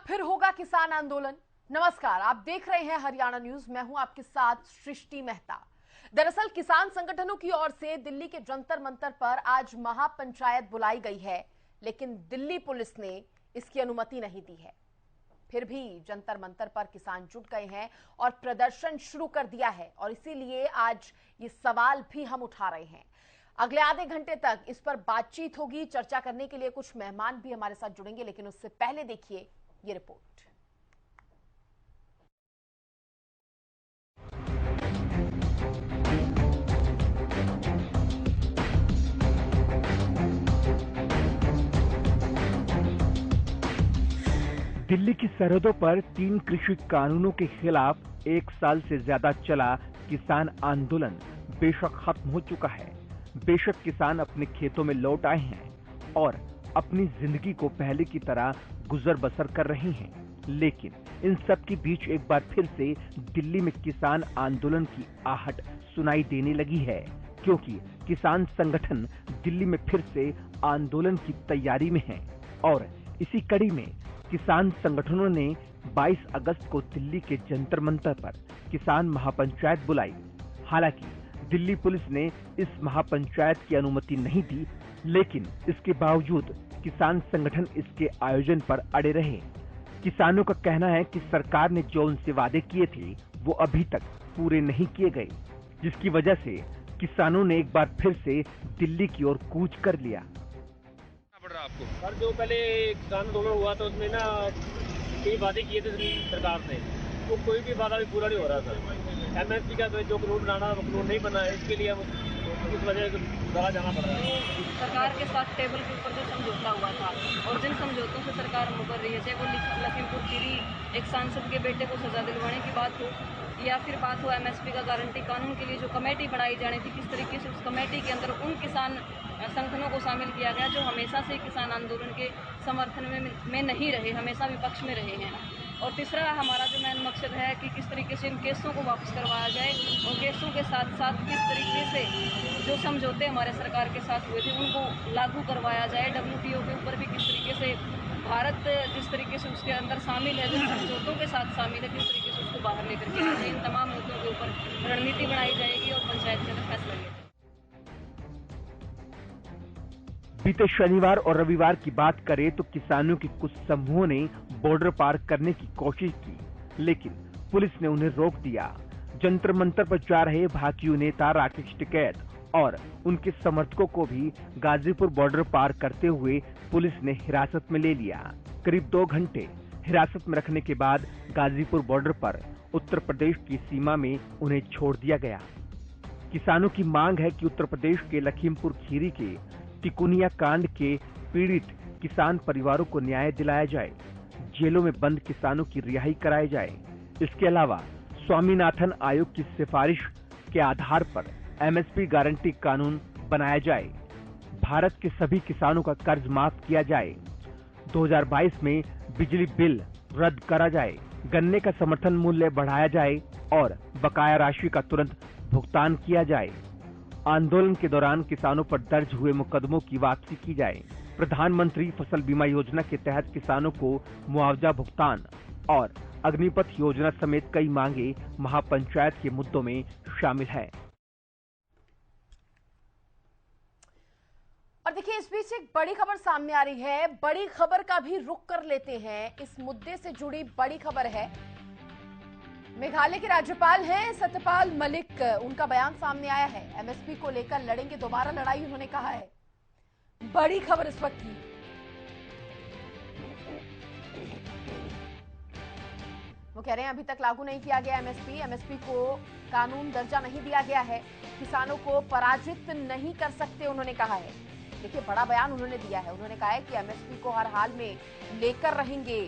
फिर होगा किसान आंदोलन। नमस्कार, आप देख रहे हैं हरियाणा न्यूज। मैं हूं आपके साथ सृष्टि मेहता। दरअसल किसान संगठनों की ओर से दिल्ली के जंतर मंतर पर आज महापंचायत बुलाई गई है, लेकिन दिल्ली पुलिस ने इसकी अनुमति नहीं दी है। फिर भी जंतर मंतर पर किसान जुट गए हैं और प्रदर्शन शुरू कर दिया है, और इसीलिए आज ये सवाल भी हम उठा रहे हैं। अगले आधे घंटे तक इस पर बातचीत होगी। चर्चा करने के लिए कुछ मेहमान भी हमारे साथ जुड़ेंगे, लेकिन उससे पहले देखिए ये रिपोर्ट। दिल्ली की सरहदों पर 3 कृषि कानूनों के खिलाफ 1 साल से ज्यादा चला किसान आंदोलन बेशक खत्म हो चुका है। बेशक किसान अपने खेतों में लौट आए हैं और अपनी जिंदगी को पहले की तरह गुजर बसर कर रहे हैं, लेकिन इन सब के बीच एक बार फिर से दिल्ली में किसान आंदोलन की आहट सुनाई देने लगी है, क्योंकि किसान संगठन दिल्ली में फिर से आंदोलन की तैयारी में हैं और इसी कड़ी में किसान संगठनों ने 22 अगस्त को दिल्ली के जंतर मंतर पर किसान महापंचायत बुलाई। हालांकि दिल्ली पुलिस ने इस महापंचायत की अनुमति नहीं दी, लेकिन इसके बावजूद किसान संगठन इसके आयोजन पर अड़े रहे। किसानों का कहना है कि सरकार ने जो उनसे वादे किए थे वो अभी तक पूरे नहीं किए गए, जिसकी वजह से किसानों ने एक बार फिर से दिल्ली की ओर कूच कर लिया। पड़ रहा आपको? सर, जो पहले किसान आंदोलन हुआ था उसमें ना कई वादे किए थे सरकार ने, तो कोई भी वादा भी पूरा नहीं हो रहा सर। एमएसपी का जो कानून बनाना वो कानून नहीं बना है, इसके लिए हम इस वजह से द्वारा जाना पड़ रहा है। सरकार के साथ टेबल के ऊपर जो समझौता हुआ था और जिन समझौतों से सरकार मुकर रही है, चाहे वो लखीमपुर खीरी एक सांसद के बेटे को सजा दिलवाने की बात हो या फिर बात हो एमएसपी का गारंटी कानून के लिए जो कमेटी बनाई जानी थी, किस तरीके से उस कमेटी के अंदर उन किसान संगठनों को शामिल किया गया जो हमेशा से किसान आंदोलन के समर्थन में नहीं रहे, हमेशा विपक्ष में रहे हैं। और तीसरा हमारा जो मेन मकसद है कि किस तरीके से इन केसों को वापस करवाया जाए और केसों के साथ साथ किस तरीके से जो समझौते हमारे सरकार के साथ हुए थे उनको लागू करवाया जाए। WTO के ऊपर भी किस तरीके से भारत जिस तरीके से उसके अंदर शामिल है, जो समझौतों के साथ शामिल है, किस तरीके से उसको बाहर लेकर के आए। इन तमाम मुद्दों के ऊपर रणनीति बनाई जाएगी और पंचायत के अंदर फैसला लिया जाएगा। बीते शनिवार और रविवार की बात करें तो किसानों के कुछ समूहों ने बॉर्डर पार करने की कोशिश की, लेकिन पुलिस ने उन्हें रोक दिया। जंतर मंतर पर जा रहे भाजपा नेता राकेश टिकैत और उनके समर्थकों को भी गाजीपुर बॉर्डर पार करते हुए पुलिस ने हिरासत में ले लिया। करीब 2 घंटे हिरासत में रखने के बाद गाजीपुर बॉर्डर पर उत्तर प्रदेश की सीमा में उन्हें छोड़ दिया गया। किसानों की मांग है कि उत्तर प्रदेश के लखीमपुर खीरी के तिकुनिया कांड के पीड़ित किसान परिवारों को न्याय दिलाया जाए, जेलों में बंद किसानों की रिहाई कराई जाए। इसके अलावा स्वामीनाथन आयोग की सिफारिश के आधार पर एमएसपी गारंटी कानून बनाया जाए, भारत के सभी किसानों का कर्ज माफ किया जाए, 2022 में बिजली बिल रद्द करा जाए, गन्ने का समर्थन मूल्य बढ़ाया जाए और बकाया राशि का तुरंत भुगतान किया जाए। आंदोलन के दौरान किसानों पर दर्ज हुए मुकदमों की वापसी की जाए। प्रधानमंत्री फसल बीमा योजना के तहत किसानों को मुआवजा भुगतान और अग्निपथ योजना समेत कई मांगे महापंचायत के मुद्दों में शामिल है। और देखिए, इस बीच एक बड़ी खबर सामने आ रही है। बड़ी खबर का भी रुख कर लेते हैं। इस मुद्दे से जुड़ी बड़ी खबर है। मेघालय के राज्यपाल हैं सत्यपाल मलिक, उनका बयान सामने आया है। एमएसपी को लेकर लड़ेंगे दोबारा लड़ाई, उन्होंने कहा है। बड़ी खबर इस वक्त की। वो कह रहे हैं अभी तक लागू नहीं किया गया एमएसपी को कानून दर्जा नहीं दिया गया है, किसानों को पराजित नहीं कर सकते, उन्होंने कहा है। देखिए, बड़ा बयान उन्होंने दिया है। उन्होंने कहा है कि एमएसपी को हर हाल में लेकर रहेंगे।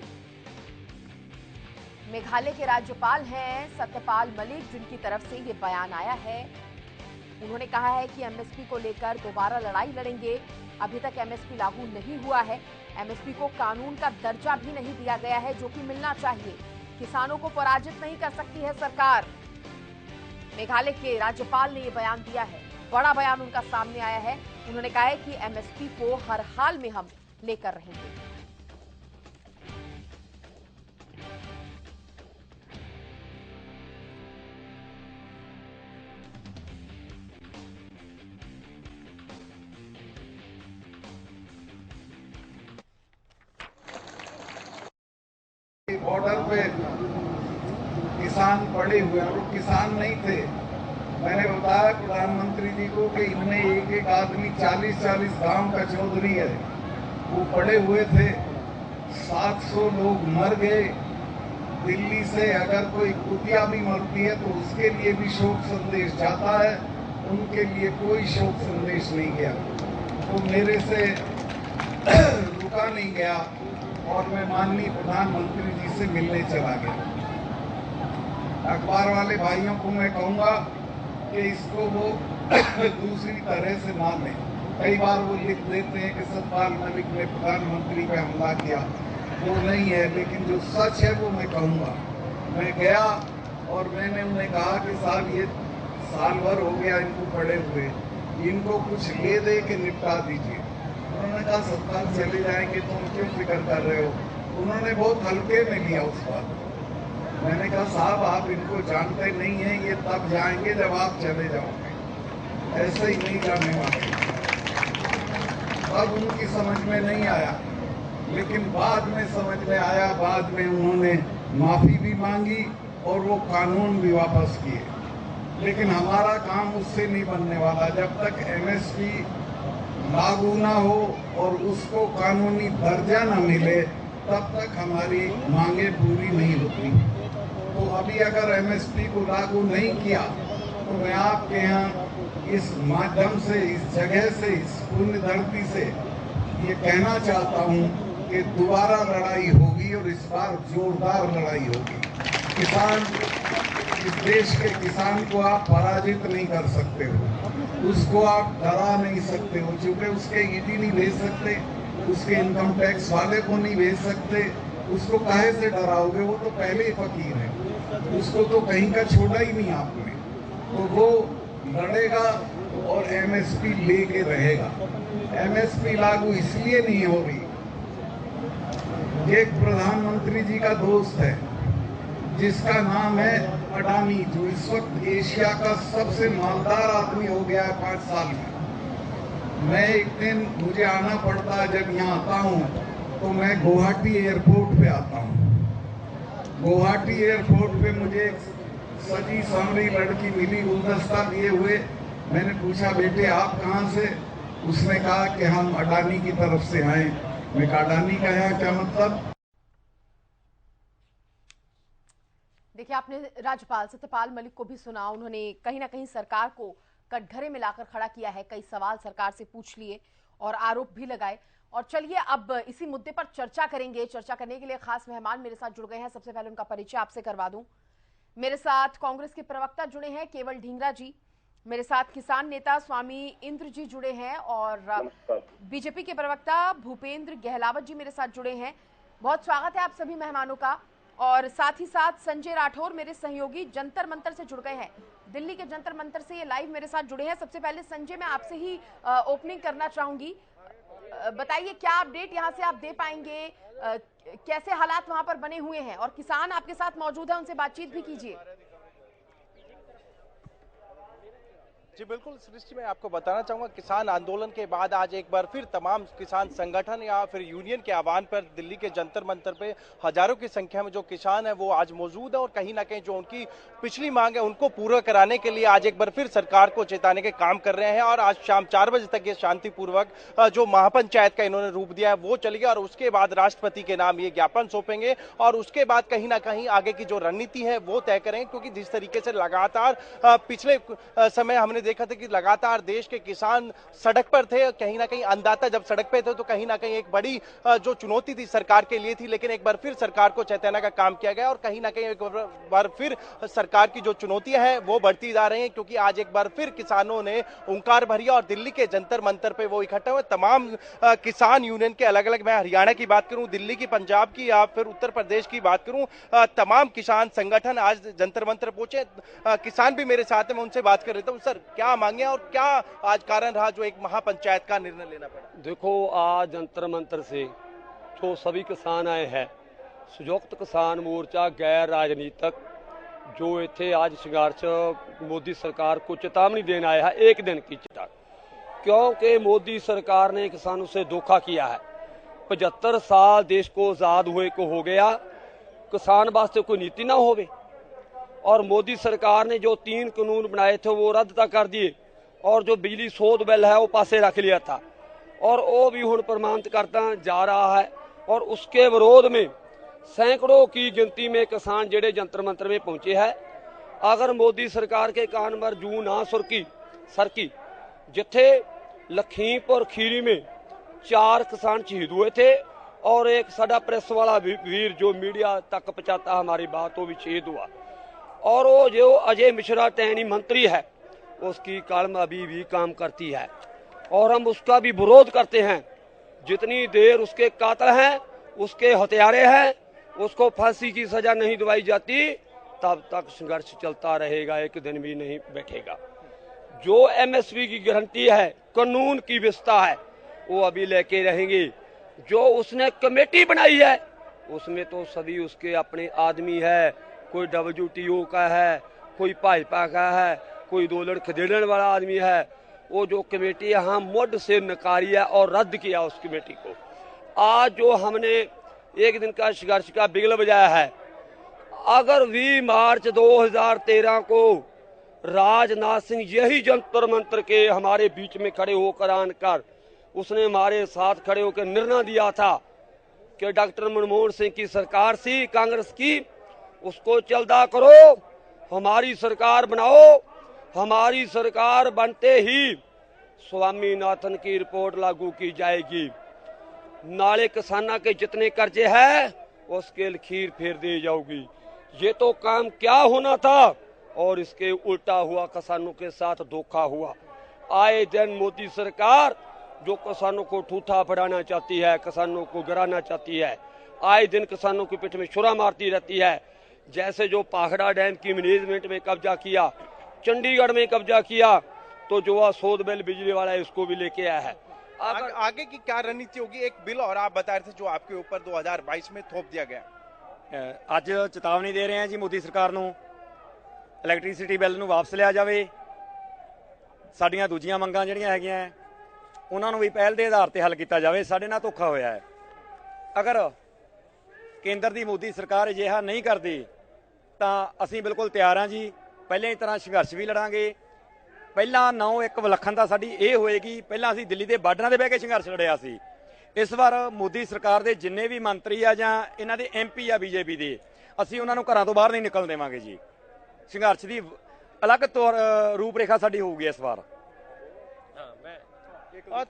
मेघालय के राज्यपाल हैं सत्यपाल मलिक, जिनकी तरफ से ये बयान आया है। उन्होंने कहा है कि एमएसपी को लेकर दोबारा लड़ाई लड़ेंगे। अभी तक एमएसपी लागू नहीं हुआ है, एमएसपी को कानून का दर्जा भी नहीं दिया गया है, जो कि मिलना चाहिए। किसानों को पराजित नहीं कर सकती है सरकार। मेघालय के राज्यपाल ने ये बयान दिया है। बड़ा बयान उनका सामने आया है। उन्होंने कहा है कि एमएसपी को हर हाल में हम लेकर रहेंगे। कि बॉर्डर पे किसान पड़े हुए और वो किसान नहीं थे। मैंने बताया प्रधानमंत्री जी को कि इनमें एक एक आदमी 40-40 गांव का चौधरी है, वो पड़े हुए थे। 700 लोग मर गए। दिल्ली से अगर कोई कुतिया भी मरती है तो उसके लिए भी शोक संदेश जाता है, उनके लिए कोई शोक संदेश नहीं गया। तो मेरे से रुका नहीं गया और मैं माननीय प्रधानमंत्री जी से मिलने चला गया। अखबार वाले भाइयों को मैं कहूँगा कि इसको वो दूसरी तरह से ना लें। कई बार वो लिख देते हैं कि सतपाल मलिक ने प्रधानमंत्री पे हमला किया, वो नहीं है, लेकिन जो सच है वो मैं कहूँगा। मैं गया और मैंने उन्हें कहा कि साहब ये साल भर हो गया इनको पड़े हुए, इनको कुछ ले दे के निपटा दीजिए। उन्होंने कहा सतपाल चले जाएंगे, तुम क्यों फिक्र कर रहे हो। उन्होंने बहुत हल्के में लिया उस बात। मैंने कहा साहब आप इनको जानते नहीं हैं, ये तब जाएंगे जब आप चले जाओगे, ऐसे ही नहीं जाने वाले। अब उनकी समझ में नहीं आया, लेकिन बाद में समझ में आया। बाद में उन्होंने माफी भी मांगी और वो कानून भी वापस किए। लेकिन हमारा काम उससे नहीं बनने वाला। जब तक एमएसपी लागू ना हो और उसको कानूनी दर्जा न मिले, तब तक हमारी मांगे पूरी नहीं होती। तो अभी अगर एमएसपी को लागू नहीं किया तो मैं आपके यहाँ इस माध्यम से, इस जगह से, इस पुण्य धरती से ये कहना चाहता हूँ कि दोबारा लड़ाई होगी और इस बार जोरदार लड़ाई होगी। किसान, इस देश के किसान को आप पराजित नहीं कर सकते हो, उसको आप डरा नहीं सकते हो, क्योंकि उसके ईडी नहीं भेज सकते, उसके इनकम टैक्स वाले को नहीं भेज सकते। उसको काहे से डराओगे, वो तो पहले ही फकीर है, उसको तो कहीं का छोड़ा ही नहीं आपने। तो वो लड़ेगा और एमएसपी लेके रहेगा। एमएसपी लागू इसलिए नहीं हो रही, एक प्रधानमंत्री जी का दोस्त है जिसका नाम है अडानी, जो इस वक्त एशिया का सबसे मालदार आदमी हो गया है 5 साल में। मैं एक दिन, मुझे आना पड़ता है, जब यहाँ आता हूँ तो मैं गुवाहाटी एयरपोर्ट पे आता हूँ। गुवाहाटी एयरपोर्ट पे मुझे एक सजी सांवरी लड़की मिली, गुलदस्ता लिए हुए। मैंने पूछा बेटे आप कहाँ से? उसने कहा कि हम अडानी की तरफ से आए। मैं कहा अडानी का यहाँ क्या मतलब? देखिए, आपने राज्यपाल सत्यपाल मलिक को भी सुना। उन्होंने कहीं ना कहीं सरकार को कटघरे में लाकर खड़ा किया है। कई सवाल सरकार से पूछ लिए और आरोप भी लगाए। और चलिए अब इसी मुद्दे पर चर्चा करेंगे। चर्चा करने के लिए खास मेहमान मेरे साथ जुड़ गए हैं। सबसे पहले उनका परिचय आपसे करवा दूं। मेरे साथ कांग्रेस के प्रवक्ता जुड़े हैं केवल ढींगरा जी, मेरे साथ किसान नेता स्वामी इंद्र जी जुड़े हैं और बीजेपी के प्रवक्ता भूपेंद्र गहलावत जी मेरे साथ जुड़े हैं। बहुत स्वागत है आप सभी मेहमानों का। और साथ ही साथ संजय राठौर मेरे सहयोगी जंतर मंतर से जुड़ गए हैं, दिल्ली के जंतर मंतर से ये लाइव मेरे साथ जुड़े हैं। सबसे पहले संजय, मैं आपसे ही ओपनिंग करना चाहूंगी। बताइए क्या अपडेट यहां से आप दे पाएंगे, कैसे हालात वहां पर बने हुए हैं, और किसान आपके साथ मौजूद है, उनसे बातचीत भी कीजिए। जी बिल्कुल सृष्टि, मैं आपको बताना चाहूंगा, किसान आंदोलन के बाद आज एक बार फिर तमाम किसान संगठन या फिर यूनियन के आह्वान पर दिल्ली के जंतर मंतर पे हजारों की संख्या में जो किसान है वो आज मौजूद है। और कहीं ना कहीं जो उनकी पिछली मांग है उनको पूरा कराने के लिए आज एक बार फिर सरकार को चेताने के काम कर रहे हैं। और आज शाम 4 बजे तक ये शांतिपूर्वक जो महापंचायत का इन्होंने रूप दिया है वो चलेगी और उसके बाद राष्ट्रपति के नाम ये ज्ञापन सौंपेंगे और उसके बाद कहीं ना कहीं आगे की जो रणनीति है वो तय करेंगे। क्योंकि जिस तरीके से लगातार पिछले समय हमने देखा था कि लगातार देश के किसान सड़क पर थे, कहीं ना कहीं अन्नदाता जब सड़क पे थे तो कहीं ना कहीं एक बड़ी जो चुनौती थी सरकार के लिए थी। लेकिन एक बार फिर सरकार को चेताने का काम किया गया और कहीं ना कहीं एक बार फिर सरकार की जो चुनौतियां हैं वो बढ़ती जा रही हैं। क्योंकि आज एक बार फिर किसानों ने हुंकार भरी और दिल्ली के जंतर मंतर पे वो इकट्ठे हुए। तमाम किसान यूनियन के अलग अलग, मैं हरियाणा की बात करूं, दिल्ली की, पंजाब की या फिर उत्तर प्रदेश की बात करूं, तमाम किसान संगठन आज जंतर मंतर पहुंचे। किसान भी मेरे साथ है, मैं उनसे बात कर लेता हूं। सर, क्या मांगे और क्या आज कारण रहा जो एक महापंचायत का निर्णय लेना पड़ा? देखो, आज जंतर मंतर से जो सभी किसान आए हैं, संयुक्त किसान मोर्चा गैर राजनीतिक जो इतने आज संघर्ष मोदी सरकार को चेतावनी देने आया है, एक दिन की चेतावनी, क्योंकि मोदी सरकार ने किसानों से धोखा किया है। 75 साल देश को आजाद हुए को हो गया, किसान वास्ते कोई नीति ना होवे। और मोदी सरकार ने जो 3 कानून बनाए थे वो रद्द तक कर दिए, और जो बिजली सोध बिल है वो पासे रख लिया था, और वो भी हुण प्रमाणित करता जा रहा है। और उसके विरोध में सैकड़ों की गिनती में किसान जेडे जंतर मंतर में पहुंचे हैं। अगर मोदी सरकार के कान पर जू ना सरकी, जिथे लखीमपुर खीरी में 4 किसान शहीद हुए थे, और एक साडा प्रेस वाला वीर जो मीडिया तक पहुंचाता हमारी बात, वो भी शहीद हुआ। और वो जो अजय मिश्रा टहनी मंत्री है, उसकी कलम अभी भी काम करती है, और हम उसका भी विरोध करते हैं। जितनी देर उसके कातिल हैं, उसके हत्यारे हैं, उसको फांसी की सजा नहीं दिलाई जाती, तब तक संघर्ष चलता रहेगा, एक दिन भी नहीं बैठेगा। जो एमएसपी की गारंटी है, कानून की व्यवस्था है, वो अभी लेके रहेंगे। जो उसने कमेटी बनाई है, उसमें तो सभी उसके अपने आदमी है, कोई WTO का है, कोई भाजपा का है, कोई दोलड़ खदेड़ने वाला आदमी है। वो जो कमेटी यहाँ मुड से नकारी है और रद्द किया उस कमेटी को। आज जो हमने एक दिन का संघर्ष का बिगल बजाया है, अगर 20 मार्च 2013 को राजनाथ सिंह यही जंतर मंतर के हमारे बीच में खड़े होकर आनकर उसने हमारे साथ खड़े होकर निर्णय दिया था कि डॉक्टर मनमोहन सिंह की सरकार सी कांग्रेस की, उसको चलदा करो, हमारी सरकार बनाओ। हमारी सरकार बनते ही स्वामीनाथन की रिपोर्ट लागू की जाएगी। नाले किसाना के जितने कर्जे हैं उसके लकीर फेर दी जाऊगी। ये तो काम क्या होना था, और इसके उल्टा हुआ, किसानों के साथ धोखा हुआ। आए दिन मोदी सरकार जो किसानों को ठूठा पड़ाना चाहती है, किसानों को गिराना चाहती है, आए दिन किसानों की पीठ में छुरा मारती रहती है। जैसे जो पाखड़ा डैम की मैनेजमेंट में कब्जा किया, चंडीगढ़ में कब्जा किया, तो जो सोध बिल बिजली वाला है उसको भी लेके आया है। आगे की क्या रणनीति होगी? एक बिल और आप बता रहे थे जो आपके ऊपर 2022 में थोप दिया गया। ਅੱਜ ਚੇਤਾਵਨੀ ਦੇ ਰਹੇ ਹਾਂ ਜੀ ਮੋਦੀ ਸਰਕਾਰ ਨੂੰ, ਇਲੈਕਟ੍ਰਿਸਿਟੀ ਬਿੱਲ ਨੂੰ ਵਾਪਸ ਲਿਆ ਜਾਵੇ। ਸਾਡੀਆਂ ਦੂਜੀਆਂ ਮੰਗਾਂ ਜਿਹੜੀਆਂ ਹੈਗੀਆਂ ਉਹਨਾਂ ਨੂੰ ਵੀ ਪਹਿਲ ਦੇ ਆਧਾਰ ਤੇ ਹੱਲ ਕੀਤਾ ਜਾਵੇ। ਸਾਡੇ ਨਾਲ ਧੋਖਾ ਹੋਇਆ ਹੈ। ਅਗਰ ਕੇਂਦਰ ਦੀ ਮੋਦੀ ਸਰਕਾਰ ਅਜਿਹਾ ਨਹੀਂ ਕਰਦੀ ਤਾਂ ਅਸੀਂ ਬਿਲਕੁਲ ਤਿਆਰ ਹਾਂ ਜੀ। ਪਹਿਲਾਂ ਹੀ ਤਰ੍ਹਾਂ ਸੰਘਰਸ਼ ਵੀ ਲੜਾਂਗੇ। ਪਹਿਲਾਂ 9-1 ਵਿਲੱਖਣਤਾ ਸਾਡੀ ਇਹ ਹੋਏਗੀ, ਪਹਿਲਾਂ ਅਸੀਂ ਦਿੱਲੀ ਦੇ ਬਾਰਡਰਾਂ ਤੇ ਬਹਿ ਕੇ ਸੰਘਰਸ਼ ਲੜਿਆ ਸੀ। ਇਸ ਵਾਰ ਮੋਦੀ ਸਰਕਾਰ ਦੇ ਜਿੰਨੇ ਵੀ ਮੰਤਰੀ ਆ ਜਾਂ ਇਹਨਾਂ ਦੇ MP ਆ BJP ਦੇ, ਅਸੀਂ ਉਹਨਾਂ ਨੂੰ ਘਰਾਂ ਤੋਂ ਬਾਹਰ ਨਹੀਂ ਨਿਕਲਣ ਦੇਵਾਂਗੇ ਜੀ। ਸੰਘਰਸ਼ ਦੀ ਅਲੱਗ ਤੌਰ ਰੂਪਰੇਖਾ ਸਾਡੀ ਹੋਊਗੀ ਇਸ ਵਾਰ।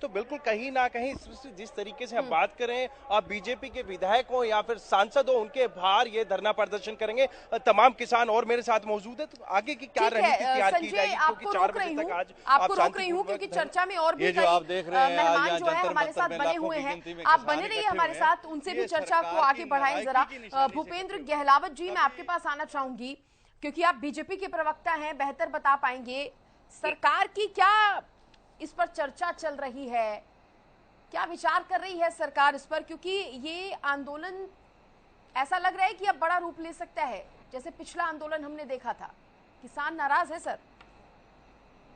तो बिल्कुल कहीं ना कहीं जिस तरीके से हम बात करें, बीजेपी के विधायक हो या फिर सांसद हो, उनके बाहर ये धरना प्रदर्शन करेंगे तमाम किसान। और मेरे साथ मौजूद है, तो आगे की क्या रणनीति तैयार की जाएगी? क्योंकि 4 बजे तक आज आपको रोक रही हूँ क्योंकि चर्चा में और भी मेहमान जो है हमारे साथ बने हुए हैं। आप बने रहिए हमारे साथ, उनसे भी चर्चा को आगे बढ़ाएं जरा। भूपेंद्र गहलावत जी, मैं आपके पास आना चाहूंगी क्योंकि आप बीजेपी के प्रवक्ता हैं, बेहतर बता पाएंगे सरकार की क्या इस पर चर्चा चल रही है, क्या विचार कर रही है सरकार इस पर? क्योंकि ये आंदोलन ऐसा लग रहा है कि अब बड़ा रूप ले सकता है, जैसे पिछला आंदोलन हमने देखा था। किसान नाराज है सर।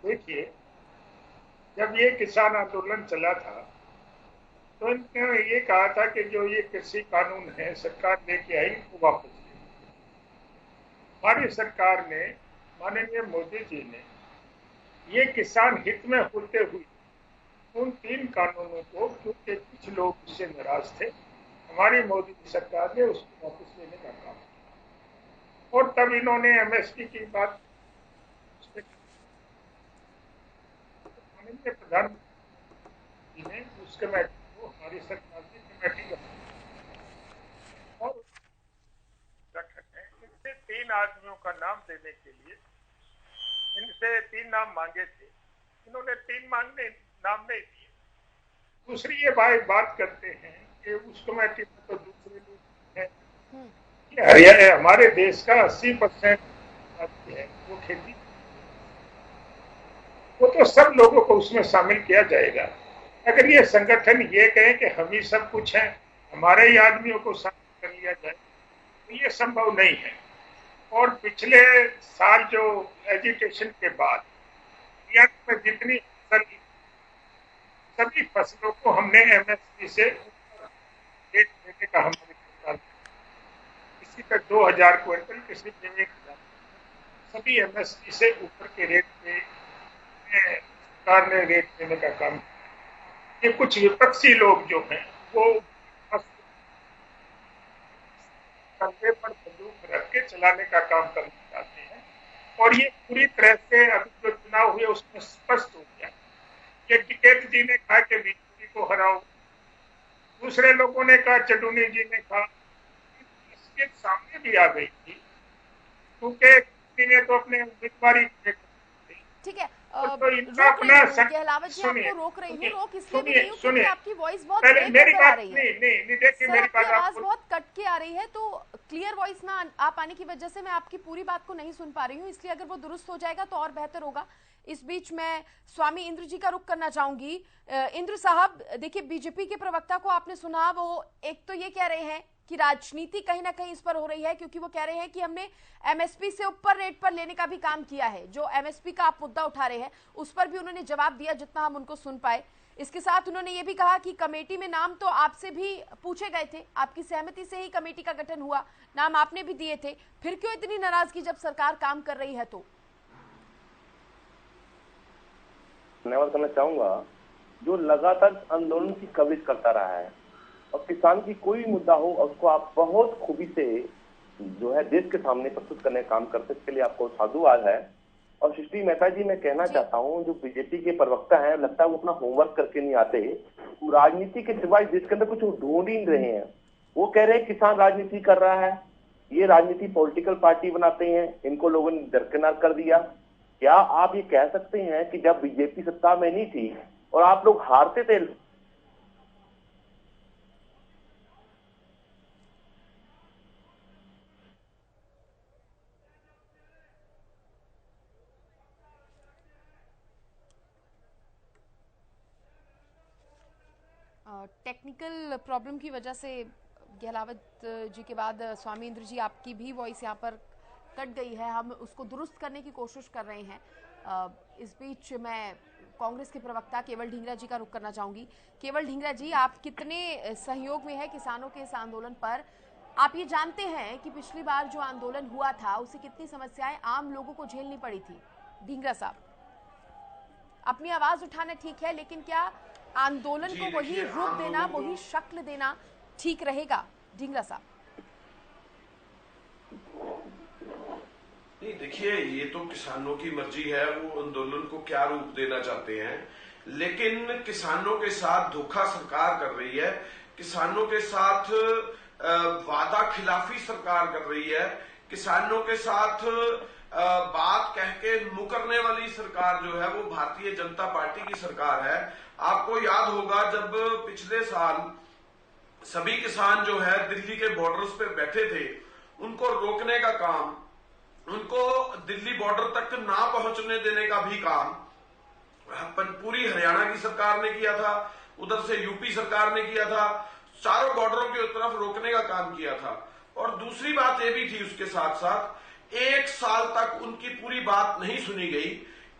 देखिए, जब ये किसान आंदोलन चला था तो इन्होंने ये कहा था कि जो ये कृषि कानून है सरकार लेके आई वो वापस ले। हमारी सरकार ने, माननीय मोदी जी ने, ये किसान हित में होते हुए उन 3 कानूनों को, क्योंकि कुछ लोग उससे नाराज थे, हमारी मोदी सरकार ने उसको वापस लेने का काम किया। और तब इन्होंने MSP की बात, माननीय प्रधानमंत्री ने उस कमेटी को, हमारी सरकार ने कमेटी बनाई और इनसे 3 आदमियों का नाम देने के लिए इनसे 3 नाम मांगे थे। इन्होंने 3 नाम नहीं दिए। दूसरी ये भाई बात करते हैं कि उस कमेटी में तो दूसरे लोग हैं। हरियाणा हमारे देश का 80% है वो खेती, वो तो सब लोगों को उसमें शामिल किया जाएगा। अगर ये संगठन ये कहे कि हम ही सब कुछ है, हमारे ही आदमियों को शामिल कर लिया जाए, तो ये संभव नहीं है। और पिछले साल जो एजुकेशन के बाद हरियाणा में जितनी फसल, सभी फसलों को हमने MSP से रेट देने का हमने किसी का 2000 क्विंटल, किसी के 1000, सभी एमएसपी से ऊपर के रेट पे सरकार ने रेट देने का काम किया। ये कुछ विपक्षी लोग जो हैं वो कंधे पर बंदूक रख के चलाने का काम करना चाहते हैं, और ये पूरी तरह से अभी जो चुनाव हुए उसमें स्पष्ट हो गया। ये टिकैत जी ने कहा कि बीजेपी को हराओ, दूसरे लोगों ने कहा, चटुनी जी ने कहा, इसके सामने भी आ गई थी, क्योंकि किसी ने तो अपने उम्मीदवारी ठीक है। तो इनका अपना गहलावत जी, आपको रोक रही हूँ, रोक इसलिए भी रही हूँ क्योंकि आपकी वॉइस बहुत मेरी आ बात रही है। नहीं देखिए, मेरी बात आवाज बहुत कट के आ रही है, तो क्लियर वॉइस ना आ पाने की वजह से मैं आपकी पूरी बात को नहीं सुन पा रही हूँ, इसलिए अगर वो दुरुस्त हो जाएगा तो और बेहतर होगा। इस बीच मैं स्वामी इंद्र जी का रुख करना चाहूंगी। इंद्र साहब, देखिए, बीजेपी के प्रवक्ता को आपने सुना, वो एक तो ये कह रहे हैं कि राजनीति कहीं ना कहीं इस पर हो रही है, क्योंकि वो कह रहे हैं कि हमने एमएसपी से ऊपर रेट पर लेने का भी काम किया है। जो एमएसपी का आप मुद्दा उठा रहे हैं उस पर भी उन्होंने जवाब दिया जितना हम उनको सुन पाए। इसके साथ उन्होंने ये भी कहा कि कमेटी में नाम तो आपसे भी पूछे गए थे, आपकी सहमति से ही कमेटी का गठन हुआ, नाम आपने भी दिए थे, फिर क्यों इतनी नाराजगी जब सरकार काम कर रही है? तो धन्यवाद करना चाहूंगा। जो लगातार आंदोलन की कवरेज करता रहा है और किसान की कोई मुद्दा हो उसको आप बहुत खूबी से जो है देश के सामने प्रस्तुत करने का काम करते, इसके लिए आपको साधुवाद है। और सृष्टि मेहता जी, मैं कहना चाहता हूँ, जो बीजेपी के प्रवक्ता हैं, लगता है वो अपना होमवर्क करके नहीं आते, वो राजनीति के सिवाय देश के अंदर कुछ ढूंढ ही नहीं रहे हैं। वो कह रहे हैं किसान राजनीति कर रहा है, ये राजनीति पॉलिटिकल पार्टी बनाते हैं, इनको लोगों ने दरकिनार कर दिया। क्या आप ये कह सकते हैं कि जब बीजेपी सत्ता में नहीं थी और आप लोग हारते थे, टेक्निकल प्रॉब्लम की वजह से गहलावत जी के बाद स्वामी इंद्र जी, आपकी भी वॉइस यहाँ पर कट गई है, हम उसको दुरुस्त करने की कोशिश कर रहे हैं। इस बीच मैं कांग्रेस के प्रवक्ता केवल ढींगरा जी का रुख करना चाहूंगी। केवल ढींगरा जी, आप कितने सहयोग में है किसानों के इस आंदोलन पर? आप ये जानते हैं कि पिछली बार जो आंदोलन हुआ था उससे कितनी समस्याएं आम लोगों को झेलनी पड़ी थी? ढींगरा साहब, अपनी आवाज उठाना ठीक है, लेकिन क्या आंदोलन को वही रूप देना, वही शक्ल देना ठीक रहेगा? ढींगरा साहब। नहीं, देखिए, ये तो किसानों की मर्जी है, वो आंदोलन को क्या रूप देना चाहते हैं, लेकिन किसानों के साथ धोखा सरकार कर रही है, किसानों के साथ वादा खिलाफी सरकार कर रही है, किसानों के साथ बात कह के मुकरने वाली सरकार जो है वो भारतीय जनता पार्टी की सरकार है। आपको याद होगा जब पिछले साल सभी किसान जो है दिल्ली के बॉर्डर्स पे बैठे थे, उनको रोकने का काम, उनको दिल्ली बॉर्डर तक ना पहुंचने देने का भी काम पूरी हरियाणा की सरकार ने किया था, उधर से यूपी सरकार ने किया था, चारों बॉर्डरों की तरफ रोकने का काम किया था। और दूसरी बात ये भी थी, उसके साथ साथ 1 साल तक उनकी पूरी बात नहीं सुनी गई।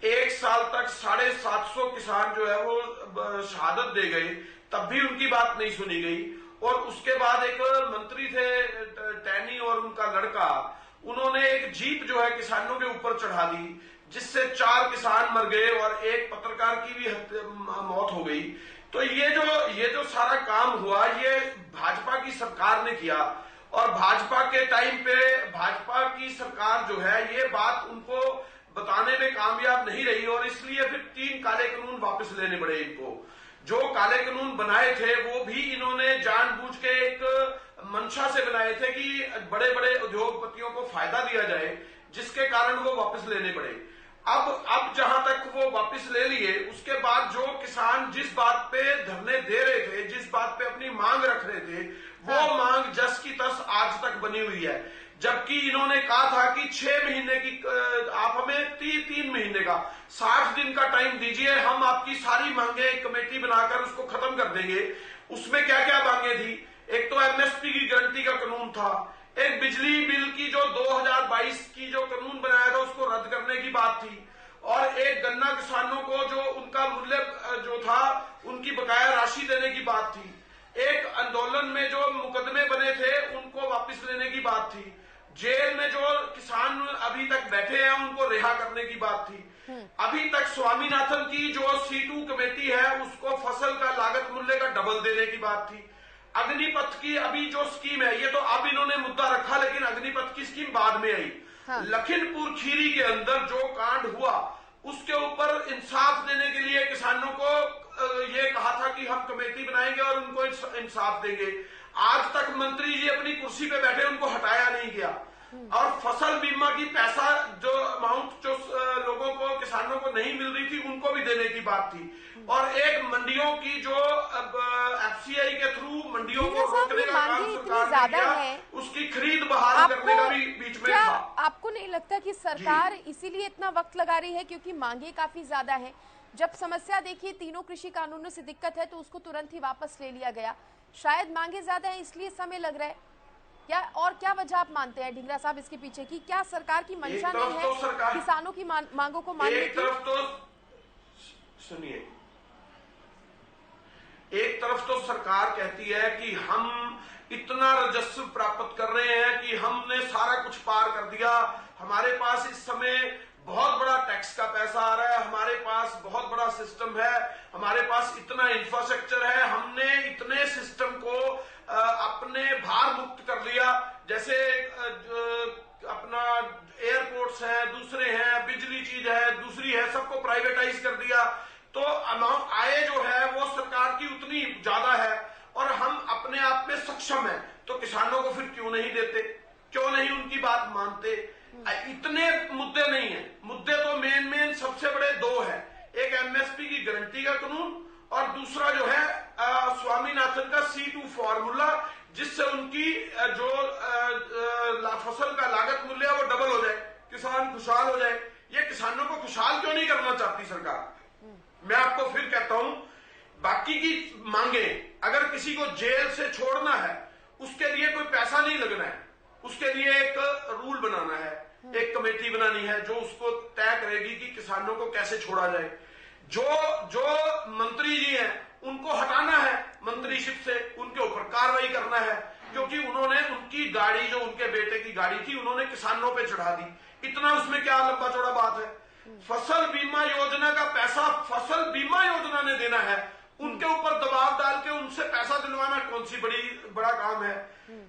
1 साल तक 750 किसान जो है वो शहादत दे गए, तब भी उनकी बात नहीं सुनी गई। और उसके बाद एक मंत्री थे टैनी और उनका लड़का, उन्होंने एक जीप जो है किसानों के ऊपर चढ़ा दी, जिससे 4 किसान मर गए और एक पत्रकार की भी मौत हो गई। तो ये जो सारा काम हुआ, ये भाजपा की सरकार ने किया। और भाजपा के टाइम पे भाजपा की सरकार जो है ये बात उनको बताने में कामयाब नहीं रही, और इसलिए फिर 3 काले कानून वापस लेने पड़े इनको। जो काले कानून बनाए थे वो भी इन्होंने जानबूझ के एक मंशा से बनाए थे कि बड़े बड़े उद्योगपतियों को फायदा दिया जाए, जिसके कारण वो वापस लेने पड़े। अब जहां तक वो वापस ले लिए, उसके बाद जो किसान जिस बात पे धरने दे रहे थे, जिस बात पे अपनी मांग रख रहे थे, वो मांग जस की तस आज तक बनी हुई है। जबकि इन्होंने कहा था कि 6 महीने की, आप हमें 3 महीने का 60 दिन का टाइम दीजिए, हम आपकी सारी मांगे एक कमेटी बनाकर उसको खत्म कर देंगे। उसमें क्या क्या मांगे थी? एक तो एमएसपी की गारंटी का कानून था, एक बिजली बिल की जो 2022 की जो कानून बनाया था उसको रद्द करने की बात थी, और एक गन्ना किसानों को जो उनका मूल्य जो था उनकी बकाया राशि देने की बात थी। एक आंदोलन में जो मुकदमे बने थे उनको वापस लेने की बात थी, जेल में जो किसान अभी तक बैठे हैं उनको रिहा करने की बात थी, अभी तक स्वामीनाथन की जो C2 कमेटी है उसको फसल का लागत मूल्य का डबल देने की बात थी, अग्निपथ की अभी जो स्कीम है, ये तो अब इन्होंने मुद्दा रखा लेकिन अग्निपथ की स्कीम बाद में आई। लखीमपुर खीरी के अंदर जो कांड हुआ उसके ऊपर इंसाफ देने के लिए किसानों को ये कहा था कि हम कमेटी बनाएंगे और उनको इंसाफ देंगे। आज तक मंत्री जी अपनी कुर्सी पे बैठे, उनको हटाया नहीं गया। और फसल बीमा की पैसा जो अमाउंट जो लोगों को किसानों को नहीं मिल रही थी उनको भी देने की बात थी। और एक मंडियों की जो FCI के थ्रू मंडियों को रोकने का काम सरकार ने किया, उसकी खरीद बहाल करने का भी बीच में था। आपको नहीं लगता कि सरकार इसीलिए इतना वक्त लगा रही है क्योंकि मांगे काफी ज्यादा है? जब समस्या देखिए तीनों कृषि कानूनों से दिक्कत है तो उसको तुरंत ही वापस ले लिया गया, शायद मांगे ज्यादा है इसलिए समय लग रहा है क्या? और क्या वजह आप मानते हैं ढींगरा साहब इसके पीछे की? क्या सरकार की मंशा नहीं है किसानों की मांगों को मानने की? एक तरफ तो सुनिए, एक तरफ तो सरकार कहती है कि हम इतना राजस्व प्राप्त कर रहे हैं कि हमने सारा कुछ पार कर दिया, हमारे पास इस समय बहुत बड़ा टैक्स का पैसा आ रहा है, हमारे पास बहुत बड़ा सिस्टम है, हमारे पास इतना इंफ्रास्ट्रक्चर है, हमने इतने सिस्टम को अपने भार मुक्त कर लिया। जैसे अपना एयरपोर्ट्स है, दूसरे हैं, बिजली चीज है, दूसरी है, सबको प्राइवेटाइज कर दिया। तो अमाउंट आय जो है वो सरकार की उतनी ज्यादा है और हम अपने आप में सक्षम हैं, तो किसानों को फिर क्यों नहीं देते, क्यों नहीं उनकी बात मानते? इतने मुद्दे नहीं है, मुद्दे तो मेन सबसे बड़े दो है, एक MSP की गारंटी का कानून और दूसरा जो है स्वामीनाथन का C2 फॉर्मूला, जिससे उनकी जो फसल का लागत मूल्य है वो डबल हो जाए, किसान खुशहाल हो जाए। ये किसानों को खुशहाल क्यों नहीं करना चाहती सरकार? मैं आपको फिर कहता हूं, बाकी की मांगे, अगर किसी को जेल से छोड़ना है उसके लिए कोई पैसा नहीं लगना है, उसके लिए एक रूल बनाना है, एक कमेटी बनानी है जो उसको तय करेगी कि किसानों को कैसे छोड़ा जाए। जो मंत्री जी हैं उनको हटाना है मंत्रीशिप से, उनके ऊपर कार्रवाई करना है, क्योंकि उन्होंने उनकी गाड़ी, जो उनके बेटे की गाड़ी थी, उन्होंने किसानों पे चढ़ा दी। इतना उसमें क्या लंबा चौड़ा बात है? फसल बीमा योजना का पैसा फसल बीमा योजना ने देना है, उनके ऊपर दबाव डाल के उनसे पैसा दिलवाना कौन सी बड़ा काम है?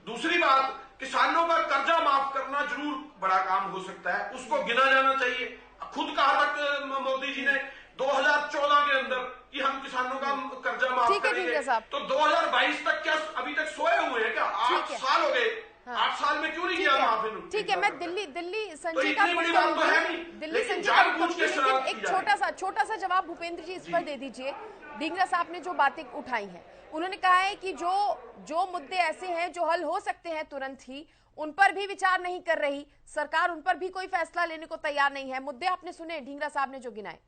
दूसरी बात, किसानों का कर्जा माफ करना जरूर बड़ा काम हो सकता है, उसको गिना जाना चाहिए। खुद कहा तक मोदी जी ने 2014 के अंदर कि हम किसानों का कर्जा माफ करेंगे, तो 2022 तक क्या अभी तक सोए हुए हैं क्या? 8 साल हो गए, 8 साल में क्यों नहीं किया माफ? ठीक है, मैं दिल्ली संजय का बड़ी बात तो है नहीं, दिल्ली संजय का एक छोटा सा जवाब भूपेंद्र जी इस पर दे दीजिए। ढींगरा साहब ने जो बातें उठाई हैं, उन्होंने कहा है कि जो मुद्दे ऐसे हैं जो हल हो सकते हैं तुरंत ही, उन पर भी विचार नहीं कर रही सरकार, उन पर भी कोई फैसला लेने को तैयार नहीं है। मुद्दे आपने सुने ढींगरा साहब ने जो गिनाए?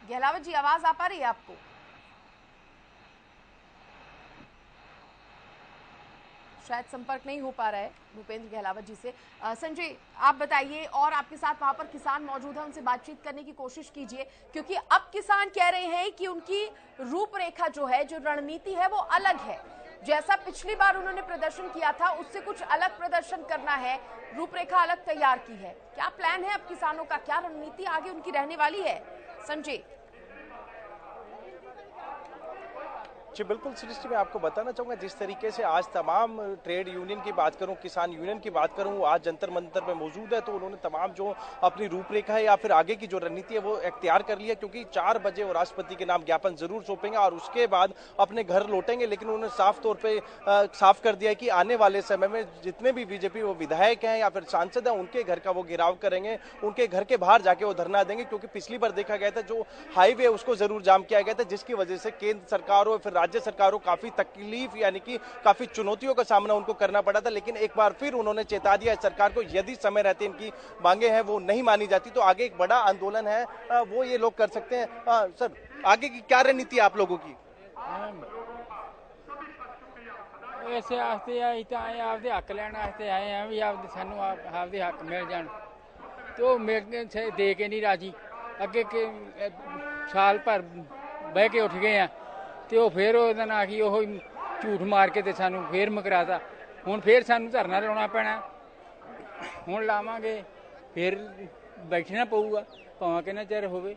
गहलावत जी, आवाज आ पा रही है आपको? शायद संपर्क नहीं हो पा रहा है भूपेंद्र गहलावत जी से। संजय, आप बताइए, और आपके साथ वहां पर किसान मौजूद है, उनसे बातचीत करने की कोशिश कीजिए, क्योंकि अब किसान कह रहे हैं कि उनकी रूपरेखा जो है, जो रणनीति है, वो अलग है। जैसा पिछली बार उन्होंने प्रदर्शन किया था उससे कुछ अलग प्रदर्शन करना है, रूपरेखा अलग तैयार की है। क्या प्लान है अब किसानों का? क्या रणनीति आगे उनकी रहने वाली है? संजय जी बिल्कुल सृष्टि, मैं आपको बताना चाहूँगा, जिस तरीके से आज तमाम ट्रेड यूनियन की बात करूँ, किसान यूनियन की बात करूँ, आज जंतर मंतर पे मौजूद है, तो उन्होंने तमाम जो अपनी रूपरेखा है या फिर आगे की जो रणनीति है वो इख्तियार कर लिया, क्योंकि 4 बजे वो राष्ट्रपति के नाम ज्ञापन जरूर सौंपेंगे और उसके बाद अपने घर लौटेंगे। लेकिन उन्होंने साफ तौर पर साफ कर दिया है कि आने वाले समय में जितने भी बीजेपी वो विधायक हैं या फिर सांसद हैं, उनके घर का वो घेराव करेंगे, उनके घर के बाहर जाके वो धरना देंगे, क्योंकि पिछली बार देखा गया था जो हाईवे उसको जरूर जाम किया गया था, जिसकी वजह से केंद्र सरकार हो फिर राज्य सरकार हो काफी तकलीफ यानी कि काफी चुनौतियों का सामना उनको करना पड़ा था। लेकिन एक बार फिर उन्होंने चेता दिया सरकार को, यदि समय रहते इनकी मांगे हैं वो नहीं मानी जाती तो आगे एक बड़ा आंदोलन है वो ये लोग कर सकते हैं। सर, आगे की क्या रणनीति आप लोगों की? ऐसे आस्ते आई तो आए आपके हक लेने आस्ते आए हैं भी आपके सानू आपके हक मिल जान, तो मेरे से दे के नहीं राजी, ਅੱਗੇ ਸਾਲ ਭਰ ਬਹਿ ਕੇ ਉੱਠ ਗਏ ਆ ਤੇ ਉਹ ਫੇਰ ਉਹਦਾ ਨਾ ਕੀ ਉਹ ਝੂਠ ਮਾਰ ਕੇ ਤੇ ਸਾਨੂੰ ਫੇਰ ਮੁਕਰਾਤਾ। ਹੁਣ ਫੇਰ ਸਾਨੂੰ ਧਰਨਾ ਲਾਉਣਾ ਪੈਣਾ, ਹੁਣ ਲਾਵਾਂਗੇ ਫੇਰ बैठना पड़ेगा भावें कितना चिर होवे।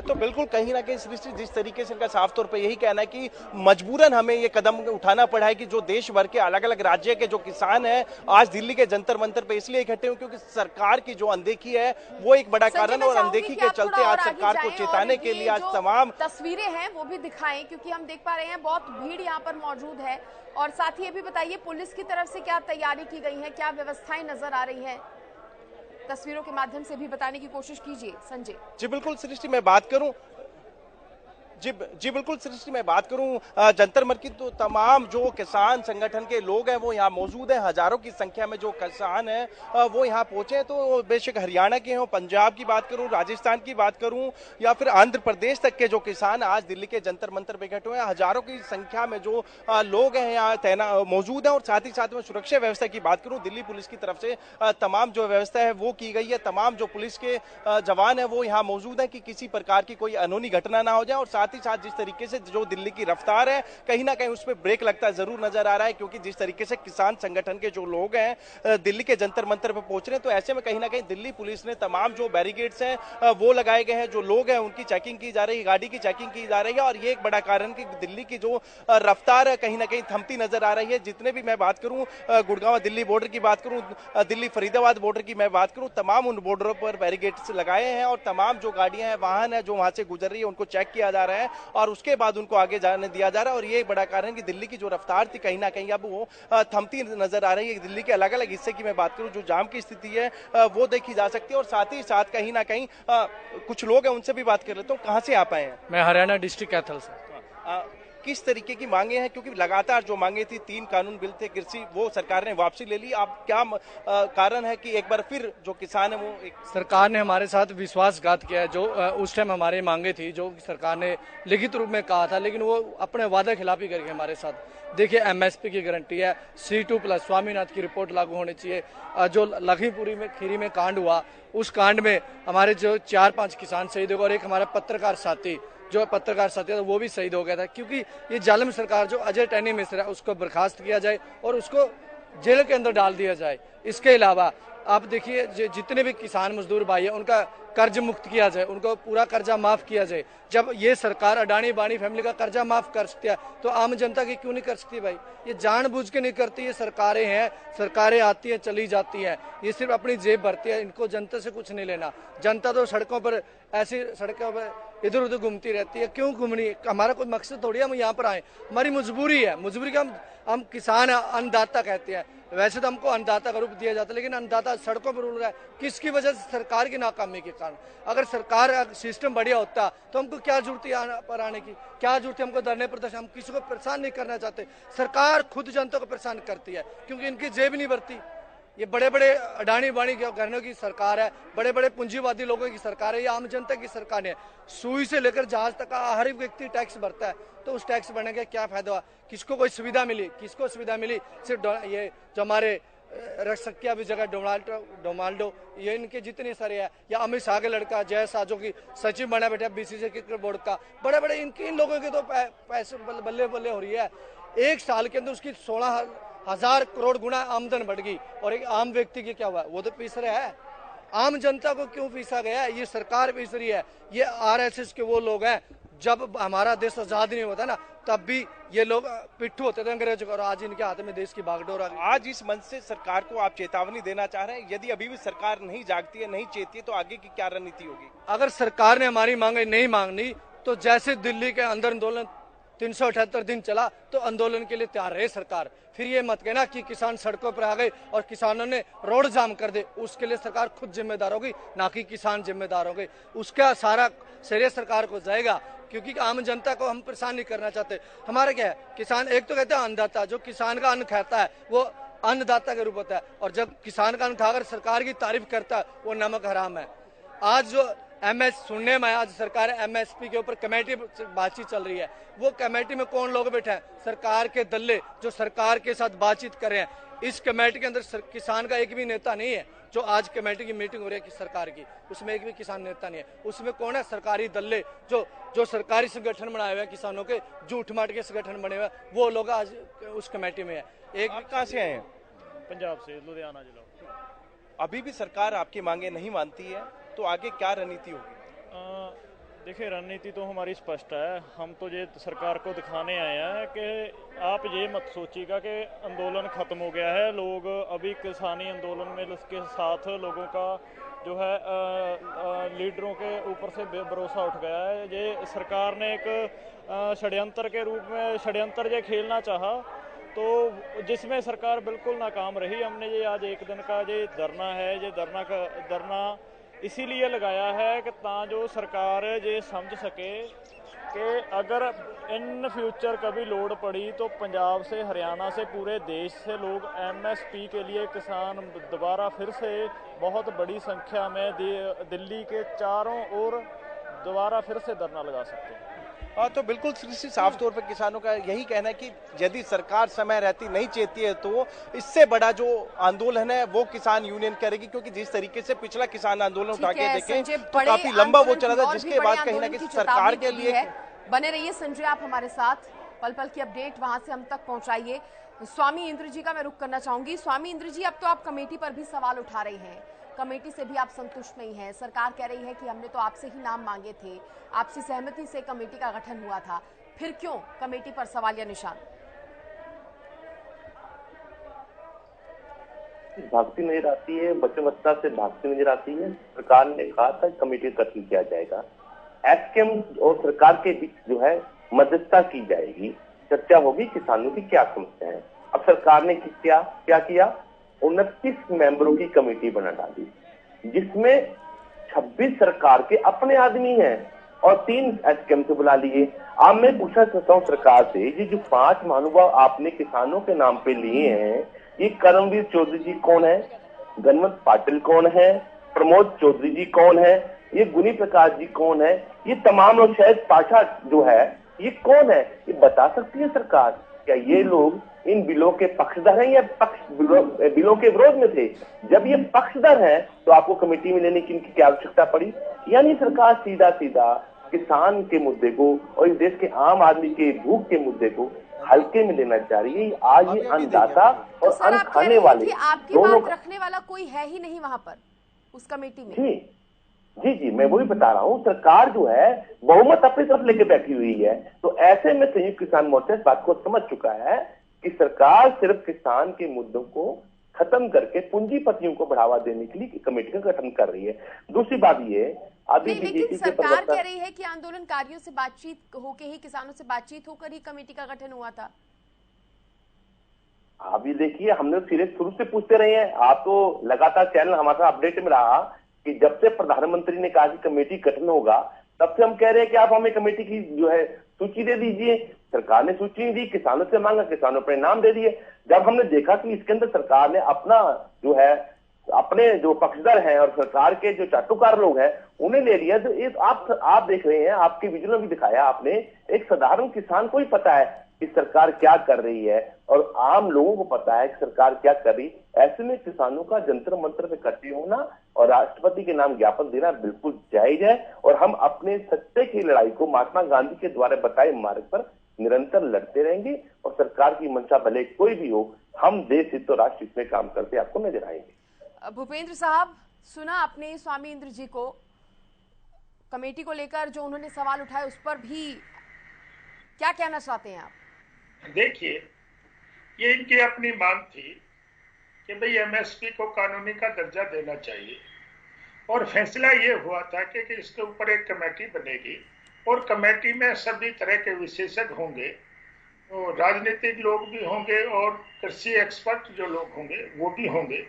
तो बिल्कुल कहीं ना कहीं सृष्टि जिस तरीके से इनका साफ तौर पे यही कहना है कि मजबूरन हमें ये कदम उठाना पड़ा है कि जो देश भर के अलग अलग राज्य के जो किसान हैं आज दिल्ली के जंतर मंतर पे इसलिए इकट्ठे हुए क्योंकि सरकार की जो अनदेखी है वो एक बड़ा कारण है और अनदेखी के चलते आज सरकार को चेताने के लिए आज तमाम तस्वीरें हैं वो भी दिखाएं क्योंकि हम देख पा रहे हैं बहुत भीड़ यहाँ पर मौजूद है। और साथ ही ये भी बताइए पुलिस की तरफ से क्या तैयारी की गई है, क्या व्यवस्थाएं नजर आ रही है, तस्वीरों के माध्यम से भी बताने की कोशिश कीजिए संजय। जी बिल्कुल सृष्टि मैं बात करूं जी बिल्कुल सृष्टि मैं बात करूं जंतर मंतर की तो तमाम जो किसान संगठन के लोग हैं वो यहाँ मौजूद हैं। हजारों की संख्या में जो किसान हैं वो यहाँ पहुंचे हैं। तो बेशक हरियाणा के हों, पंजाब की बात करूं, राजस्थान की बात करूं या फिर आंध्र प्रदेश तक के जो किसान आज दिल्ली के जंतर मंतर पे इकट्ठे हुए हैं। हजारों की संख्या में जो लोग हैं यहाँ तैनात मौजूद हैं। और साथ ही साथ में सुरक्षा व्यवस्था की बात करूं दिल्ली पुलिस की तरफ से तमाम जो व्यवस्था है वो की गई है। तमाम जो पुलिस के जवान है वो यहाँ मौजूद है कि किसी प्रकार की कोई अनहोनी घटना ना हो जाए। और साथ ही साथ जिस तरीके से जो दिल्ली की रफ्तार है कहीं ना कहीं उस पर ब्रेक लगता जरूर नजर आ रहा है क्योंकि जिस तरीके से किसान संगठन के जो लोग हैं दिल्ली के जंतर मंतर पर पहुंच रहे हैं तो ऐसे में कहीं ना कहीं दिल्ली पुलिस ने तमाम जो बैरिकेड्स हैं वो लगाए गए हैं। जो लोग हैं उनकी चेकिंग की जा रही है, गाड़ी की चेकिंग की जा रही है। और ये एक बड़ा कारण कि दिल्ली की जो रफ्तार है कहीं ना कहीं थमती नजर आ रही है। जितने भी मैं बात करूं गुड़गांव दिल्ली बॉर्डर की बात करूं, दिल्ली फरीदाबाद बॉर्डर की मैं बात करूं, तमाम उन बॉर्डरों पर बैरिकेड्स लगाए हैं और तमाम जो गाड़ियां हैं वाहन है जो वहां से गुजर रही है उनको चेक किया जा रहा है और उसके बाद उनको आगे जाने दिया जा रहा है। और ये एक बड़ा कारण है कि दिल्ली की जो रफ्तार थी कहीं ना कहीं अब वो थमती नजर आ रही है। दिल्ली के अलग अलग हिस्से की मैं बात करूं जो जाम की स्थिति है वो देखी जा सकती है। और साथ ही साथ कहीं ना कहीं कुछ लोग हैं उनसे भी बात कर लेते हो। कहां से आप आए हैं? मैं हरियाणा डिस्ट्रिक्ट कैथल से। किस तरीके की मांगे हैं क्योंकि लगातार जो मांगे थी 3 कानून बिल थे कृषि वो सरकार ने वापसी ले ली। अब क्या कारण है कि एक बार फिर जो किसान है वो सरकार ने हमारे साथ विश्वासघात किया है। जो उस टाइम हमारे मांगे थी जो सरकार ने लिखित रूप में कहा था लेकिन वो अपने वादा खिलाफी करके हमारे साथ देखिए एमएसपी की गारंटी है, C2+ स्वामीनाथन की रिपोर्ट लागू होनी चाहिए। जो लखीमपुरी में खीरी में कांड हुआ उस कांड में हमारे जो 4-5 किसान शहीद हो गए और एक हमारा पत्रकार साथी था वो भी शहीद हो गया था। क्योंकि ये जालिम सरकार जो अजय टैनी मिश्र है उसको बर्खास्त किया जाए और उसको जेल के अंदर डाल दिया जाए। इसके अलावा आप देखिए जितने भी किसान मजदूर भाई है उनका कर्ज मुक्त किया जाए, उनको पूरा कर्जा माफ किया जाए। जब ये सरकार अडानी बानी फैमिली का कर्जा माफ कर सकती है तो आम जनता की क्यों नहीं कर सकती भाई? ये जानबूझ के नहीं करती। ये सरकारें हैं, सरकारें आती हैं चली जाती हैं, ये सिर्फ अपनी जेब भरती है। इनको जनता से कुछ नहीं लेना। जनता तो सड़कों पर ऐसी सड़कों पर इधर उधर घूमती रहती है। क्यों घूमनी? हमारा कोई मकसद थोड़ी हम यहाँ पर आए, हमारी मजबूरी है। मजबूरी का हम किसान अन्नदाता कहते हैं। वैसे तो हमको अन्नदाता का रूप दिया जाता है लेकिन अन्नदाता सड़कों पर उड़ रहा है। किसकी वजह से? सरकार की नाकामी के कारण। अगर सरकार सिस्टम बढ़िया होता तो हमको क्या जरूरत है पर आने की? क्या जरूरत है हमको धरने प्रदर्शन? हम किसी को परेशान नहीं करना चाहते। सरकार खुद जनता को परेशान करती है क्योंकि इनकी जेब नहीं भरती। ये बड़े बड़े अडानी बाणी घरानों की सरकार है, बड़े बड़े पूंजीवादी लोगों की सरकार है, ये आम जनता की सरकार है। सुई से लेकर जहाज तक हर एक व्यक्ति टैक्स भरता है तो उस टैक्स भरने का क्या फायदा हुआ? किसको कोई सुविधा मिली? किसको सुविधा मिली? सिर्फ ये जो हमारे रक्षकिया भी जगह डोमाल्डो ये इनके जितने सारे है या अमित शाह के लड़का जय शाह जो की सचिव बना बैठा BCCI क्रिकेट बोर्ड का, बड़े बड़े इन लोगों के तो पैसे बल्ले बल्ले हो रही है। एक साल के अंदर उसकी 16,000 करोड़ गुना आमदन बढ़ गई और एक आम व्यक्ति की क्या हुआ? वो तो पीस रहा है। आम जनता को क्यों पीसा गया है? ये सरकार पीस रही है। ये RSS के वो लोग हैं। जब हमारा देश आजाद नहीं होता ना तब भी ये लोग पिट्ठू होते थे अंग्रेजों और आज इनके हाथ में देश की भागडोर आ गई। आज इस मंच से सरकार को आप चेतावनी देना चाह रहे हैं? यदि अभी भी सरकार नहीं जागती है, नहीं चेतती है तो आगे की क्या रणनीति होगी? अगर सरकार ने हमारी मांगे नहीं मांगनी तो जैसे दिल्ली के अंदर आंदोलन 378 दिन चला तो आंदोलन के लिए तैयार रहे सरकार। फिर ये मत कहना कि किसान सड़कों पर आ गए और किसानों ने रोड जाम कर दे। उसके लिए सरकार खुद जिम्मेदार होगी, ना कि किसान जिम्मेदार होंगे। उसका सारा श्रेय सरकार को जाएगा क्योंकि आम जनता को हम परेशान नहीं करना चाहते। हमारा क्या है? किसान एक तो कहते हैं अन्नदाता, जो किसान का अन्न खाता है वो अन्नदाता के रूप होता है और जब किसान का अन्न खाकर सरकार की तारीफ करता है वो नमक हराम है। आज जो सुनने में आज सरकार एमएसपी के ऊपर कमेटी बातचीत चल रही है। वो कमेटी में कौन लोग बैठे हैं? सरकार के दल्ले जो सरकार के साथ बातचीत कर रहे हैं। इस कमेटी के अंदर किसान का एक भी नेता नहीं है। जो आज कमेटी की मीटिंग हो रही है सरकार की, उसमें एक भी किसान नेता नहीं है। उसमें कौन है? सरकारी दल्ले जो सरकारी संगठन बनाए हुए हैं, किसानों के झूठ माट के संगठन बने हुए हैं, वो लोग आज उस कमेटी में है। एक कहाँ से आए हैं? पंजाब से, लुधियाना जिला। अभी भी सरकार आपकी मांगे नहीं मानती है, तो आगे क्या रणनीति होगी? देखिए, रणनीति तो हमारी स्पष्ट है। हम तो ये सरकार को दिखाने आए हैं कि आप ये मत सोचिएगा कि आंदोलन खत्म हो गया है। लोग अभी किसानी आंदोलन में उसके साथ लोगों का जो है लीडरों के ऊपर से भरोसा उठ गया है। ये सरकार ने एक षड्यंत्र के रूप में षड्यंत्र ये खेलना चाहा, तो जिसमें सरकार बिल्कुल नाकाम रही। हमने ये आज एक दिन का ये धरना है, ये धरना इसीलिए लगाया है कि जो सरकार ये समझ सके कि अगर इन फ्यूचर कभी लोड़ पड़ी तो पंजाब से, हरियाणा से, पूरे देश से लोग एमएसपी के लिए किसान दोबारा फिर से बहुत बड़ी संख्या में दिल्ली के चारों ओर दोबारा फिर से धरना लगा सकते हैं। तो बिल्कुल साफ तौर पर किसानों का यही कहना है कि यदि सरकार समय रहती नहीं चेती है तो इससे बड़ा जो आंदोलन है वो किसान यूनियन करेगी, क्योंकि जिस तरीके से पिछला किसान आंदोलन उठा के देखें तो काफी लंबा वो चला था, जिसके बाद कहीं ना कहीं सरकार के लिए। बने रहिए संजय आप हमारे साथ, पल पल की अपडेट वहां से हम तक पहुंचाइए। स्वामी इंद्र जी का मैं रुख करना चाहूंगी। स्वामी इंद्र जी, अब तो आप कमेटी पर भी सवाल उठा रहे हैं, कमेटी से भी आप संतुष्ट नहीं हैं। सरकार कह रही है कि हमने तो आपसे ही नाम मांगे थे, आपसी सहमति से कमेटी का गठन हुआ था, फिर क्यों कमेटी पर सवाल या निशान? भागती नजर आती है, वचनबद्धता से भागती नजर आती है। सरकार ने कहा था कमेटी का गठन किया जाएगा, एसकेएम और सरकार के बीच जो है मध्यस्थता की जाएगी, चर्चा होगी किसानों की क्या समस्या है। अब सरकार ने क्या किया? 29 मेंबरों की कमेटी बना डाली, जिसमें 26 सरकार के अपने आदमी हैं और 3 एसकेएम से बुला लिए। अब मैं पूछना चाहता हूँ सरकार से, ये जो 5 महानुभाव आपने किसानों के नाम पे लिए हैं, ये कर्मवीर चौधरी जी कौन है, गणवंत पाटिल कौन है, प्रमोद चौधरी जी कौन है, ये गुनी प्रकाश जी कौन है, ये तमाम लोग, शायद पाशा जो है ये कौन है, ये बता सकती है सरकार? क्या ये लोग इन बिलों के पक्षधर हैं या बिलों के विरोध में थे? जब ये पक्षधर हैं तो आपको कमेटी में लेने की इनकी क्या आवश्यकता पड़ी? यानी सरकार सीधा किसान के मुद्दे को और इस देश के आम आदमी के भूख के मुद्दे को हल्के में लेना चाह रही है। आज ये अन्नदाता और अन्न खाने वाले दोनों रखने वाला कोई है ही नहीं वहां पर उस कमेटी में। जी, मैं वही बता रहा हूँ। सरकार जो है बहुमत अपनी तरफ लेके बैठी हुई है, तो ऐसे में संयुक्त किसान मोर्चा इस बात को समझ चुका है कि सरकार सिर्फ किसान के मुद्दों को खत्म करके पूंजीपतियों को बढ़ावा देने के लिए कमेटी का गठन कर रही है। दूसरी बात ये, अभी लेकिन सरकार कह रही है कि आंदोलनकारियों से बातचीत होकर ही, किसानों से बातचीत होकर ही कमेटी का गठन हुआ था। अभी देखिए, हमने शुरू से पूछते रहे हैं, आप तो लगातार चैनल हमारा अपडेट में रहा कि जब से प्रधानमंत्री ने कहा कि कमेटी गठन होगा, तब से हम कह रहे हैं कि आप हमें कमेटी की जो है सूची दे दीजिए। सरकार ने सूची नहीं दी, किसानों से मांगा, किसानों पर नाम दे दिए। जब हमने देखा कि इसके अंदर सरकार ने अपना जो है अपने जो पक्षधर हैं और सरकार के जो चाटुकार लोग हैं उन्हें ले लिया, तो आप देख रहे हैं, आपके विजुअल में भी दिखाया आपने, एक साधारण किसान को ही पता है कि सरकार क्या कर रही है और आम लोगों को पता है कि सरकार क्या कर रही। ऐसे में किसानों का जंतर मंतर पे इकट्ठे होना और राष्ट्रपति के नाम ज्ञापन देना बिल्कुल जायज है, और हम अपने सत्य की लड़ाई को महात्मा गांधी के द्वारा बताए मार्ग पर निरंतर लड़ते रहेंगे, और सरकार की मंशा भले कोई भी हो, हम देश हित और राष्ट्र हित में काम करते आपको नजर आएंगे। भूपेंद्र साहब, सुना आपने स्वामी इंद्र जी को, कमेटी को लेकर जो उन्होंने सवाल उठाए उस पर भी क्या कहना चाहते हैं आप? देखिए, ये इनकी अपनी मांग थी कि भाई एमएसपी को कानूनी का दर्जा देना चाहिए, और फैसला ये हुआ था कि इसके ऊपर एक कमेटी बनेगी और कमेटी में सभी तरह के विशेषज्ञ होंगे, तो राजनीतिक लोग भी होंगे और कृषि एक्सपर्ट जो लोग होंगे वो भी होंगे,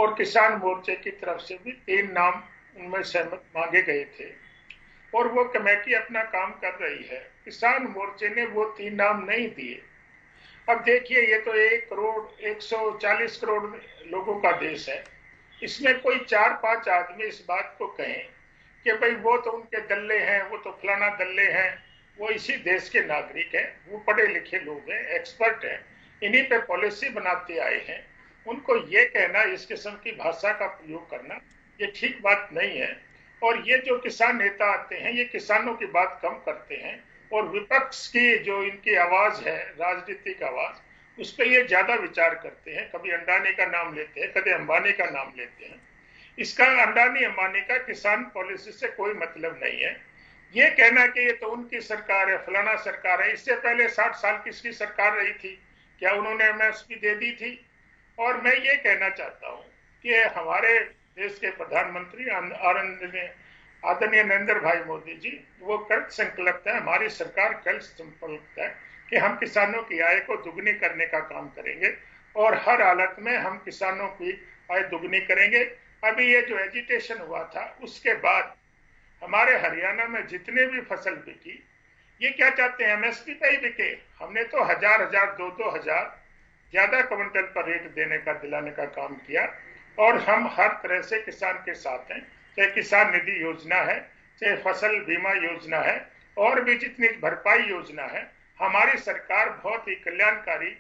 और किसान मोर्चे की तरफ से भी 3 नाम उनमें सहमत मांगे गए थे और वो कमेटी अपना काम कर रही है। किसान मोर्चे ने वो 3 नाम नहीं दिए। अब देखिए, ये तो 140 करोड़ लोगों का देश है, इसमें कोई 4-5 आदमी इस बात को कहें कि भाई वो तो उनके दल्ले हैं, वो तो फलाना दल्ले हैं। वो इसी देश के नागरिक हैं, वो पढ़े लिखे लोग हैं, एक्सपर्ट हैं, इन्हीं पे पॉलिसी बनाते आए हैं। उनको ये कहना, इस किस्म की भाषा का प्रयोग करना, ये ठीक बात नहीं है। और ये जो किसान नेता आते हैं, ये किसानों की बात कम करते हैं और विपक्ष की जो इनकी आवाज है, राजनीतिक आवाज, उस पर ये ज्यादा विचार करते हैं। कभी अडानी का नाम लेते हैं, कभी अंबानी का नाम लेते हैं। इसका अडानी अंबानी का किसान पॉलिसी से कोई मतलब नहीं है। ये कहना कि ये तो उनकी सरकार है, फलाना सरकार है, इससे पहले 60 साल किसकी सरकार रही थी? क्या उन्होंने एमएसपी दे दी थी? और मैं ये कहना चाहता हूँ कि हमारे देश के प्रधानमंत्री आदरणीय नरेंद्र भाई मोदी जी, वो कृत संकल्प है, हमारी सरकार कृत संकल्प है कि हम किसानों की आय को दुगनी करने का काम करेंगे और हर हालत में हम किसानों की आय दुगनी करेंगे। अभी ये जो एजिटेशन हुआ था, उसके बाद हमारे हरियाणा में जितने भी फसल बिकी, ये क्या चाहते हैं? एमएसपी पे ही बिके। हमने तो 1000 2,000 ज्यादा क्विंटल पर रेट देने का, दिलाने का काम किया और हम हर तरह से किसान के साथ हैं। चाहे किसान निधि योजना है, चाहे फसल बीमा योजना है, और भी जितनी भरपाई योजना है, हमारी सरकार बहुत ही कल्याणकारी